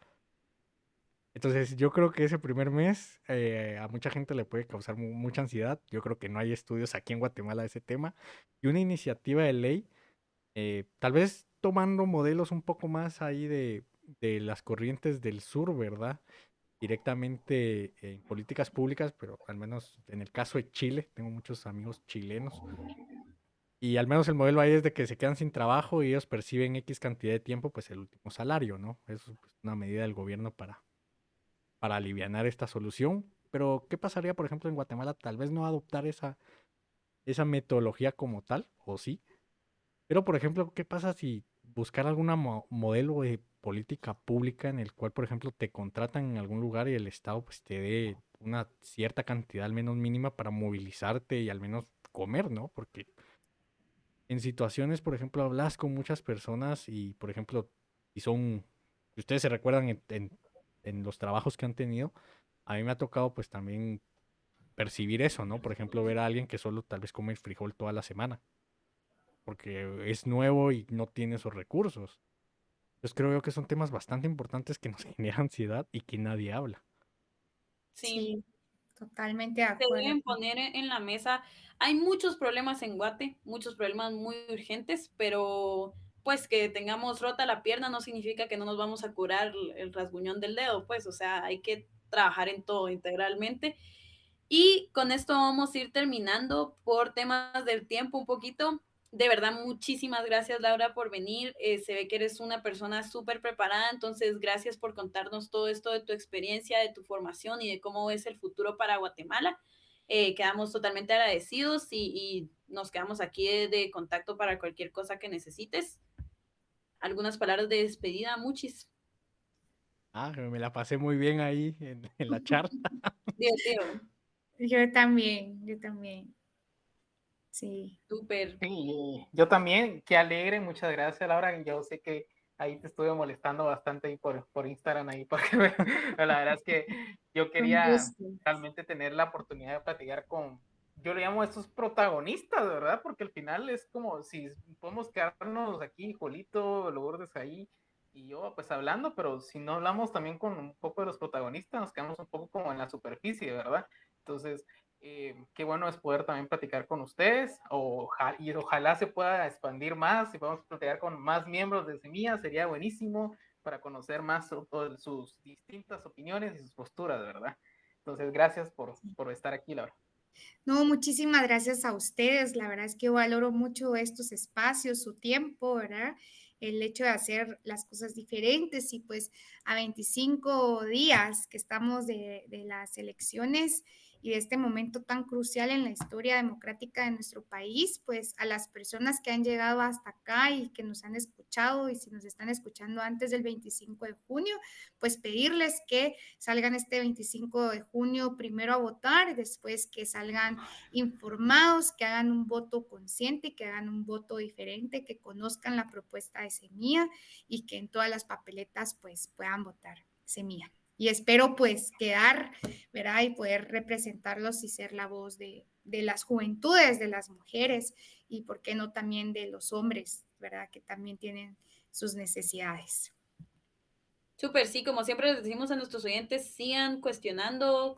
Entonces yo creo que ese primer mes a mucha gente le puede causar mucha ansiedad. Yo creo que no hay estudios aquí en Guatemala de ese tema. Y una iniciativa de ley tal vez tomando modelos un poco más ahí de las corrientes del sur, ¿verdad? Directamente en políticas públicas, pero al menos en el caso de Chile, tengo muchos amigos chilenos, y al menos el modelo ahí es de que se quedan sin trabajo y ellos perciben X cantidad de tiempo, pues el último salario, ¿no? Eso es pues, una medida del gobierno para alivianar esta solución. Pero, ¿qué pasaría, por ejemplo, en Guatemala? Tal vez no adoptar esa metodología como tal, o sí. Pero, por ejemplo, ¿qué pasa si buscar algún modelo de política pública en el cual, por ejemplo, te contratan en algún lugar y el Estado pues te dé una cierta cantidad al menos mínima para movilizarte y al menos comer, ¿no? Porque en situaciones, por ejemplo, hablas con muchas personas y, por ejemplo, si ustedes se recuerdan en los trabajos que han tenido, a mí me ha tocado pues también percibir eso, ¿no? Por ejemplo, ver a alguien que solo tal vez come frijol toda la semana porque es nuevo y no tiene esos recursos. Entonces creo yo que son temas bastante importantes que nos generan ansiedad y que nadie habla. sí, sí, totalmente de se acuerdo. deben poner en la mesa. Hay muchos problemas en Guate, muchos problemas muy urgentes, pero pues que tengamos rota la pierna no significa que no nos vamos a curar el rasguñón del dedo, pues, o sea, hay que trabajar en todo integralmente. Y con esto vamos a ir terminando por temas del tiempo un poquito. De verdad, muchísimas gracias, Laura, por venir. Se ve que eres una persona súper preparada, entonces gracias por contarnos todo esto de tu experiencia, de tu formación y de cómo es el futuro para Guatemala. Quedamos totalmente agradecidos y nos quedamos aquí de contacto para cualquier cosa que necesites. Algunas palabras de despedida, muchis. Me la pasé muy bien ahí en la charla. Divertido. Yo también. Sí. Súper. Sí, yo también, qué alegre, muchas gracias, Laura. Yo sé que ahí te estuve molestando bastante ahí por Instagram ahí, porque pero la verdad es que yo Con quería gusto. realmente tener la oportunidad de platicar yo le llamo a estos protagonistas, ¿verdad? Porque al final es como si podemos quedarnos aquí, Jolito, Lourdes ahí y yo pues hablando, pero si no hablamos también con un poco de los protagonistas, nos quedamos un poco como en la superficie, ¿verdad? Entonces, qué bueno es poder también platicar con ustedes y ojalá se pueda expandir más y podamos platicar con más miembros de Semilla, sería buenísimo para conocer más sus distintas opiniones y sus posturas, ¿verdad? Entonces, gracias por estar aquí, Laura. No, muchísimas gracias a ustedes. La verdad es que valoro mucho estos espacios, su tiempo, ¿verdad? El hecho de hacer las cosas diferentes y pues a 25 días que estamos de las elecciones y de este momento tan crucial en la historia democrática de nuestro país, pues a las personas que han llegado hasta acá y que nos han escuchado y si nos están escuchando antes del 25 de junio, pues pedirles que salgan este 25 de junio primero a votar, después que salgan informados, que hagan un voto consciente, que hagan un voto diferente, que conozcan la propuesta de Semilla y que en todas las papeletas pues puedan votar Semilla. Y espero pues quedar, ¿verdad? Y poder representarlos y ser la voz de las juventudes, de las mujeres y por qué no también de los hombres, ¿verdad? Que también tienen sus necesidades. Súper, sí, como siempre les decimos a nuestros oyentes, sigan cuestionando.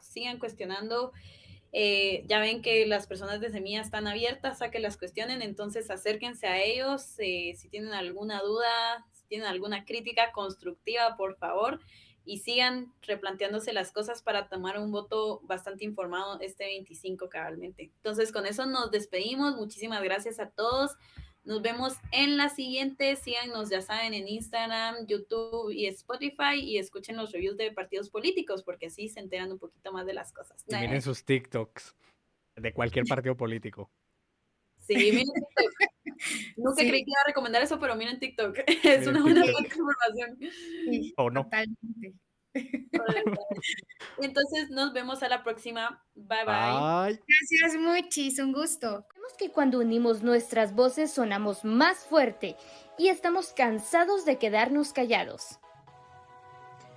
Ya ven que las personas de Semilla están abiertas a que las cuestionen, entonces acérquense a ellos si tienen alguna duda, si tienen alguna crítica constructiva, por favor, y sigan replanteándose las cosas para tomar un voto bastante informado este 25 cabalmente. Entonces, con eso nos despedimos. Muchísimas gracias a todos. Nos vemos en la siguiente. Síganos, ya saben, en Instagram, YouTube y Spotify y escuchen los reviews de partidos políticos porque así se enteran un poquito más de las cosas. Y miren sus TikToks de cualquier partido político. Sí, miren TikTok. Nunca Sí. creí que iba a recomendar eso, pero miren TikTok. Es una buena fuente de información. Sí, ¿O no? totalmente. Entonces nos vemos a la próxima. Bye bye. Bye. Gracias muchis, un gusto. Sabemos que cuando unimos nuestras voces sonamos más fuerte y estamos cansados de quedarnos callados.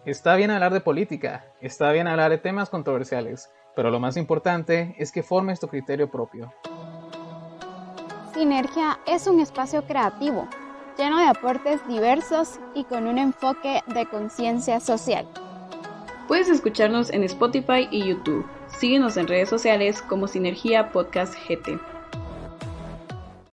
Está bien hablar de política, está bien hablar de temas controversiales, pero lo más importante es que formes tu criterio propio. Sinergia es un espacio creativo, lleno de aportes diversos y con un enfoque de conciencia social. Puedes escucharnos en Spotify y YouTube. Síguenos en redes sociales como Sinergia Podcast GT.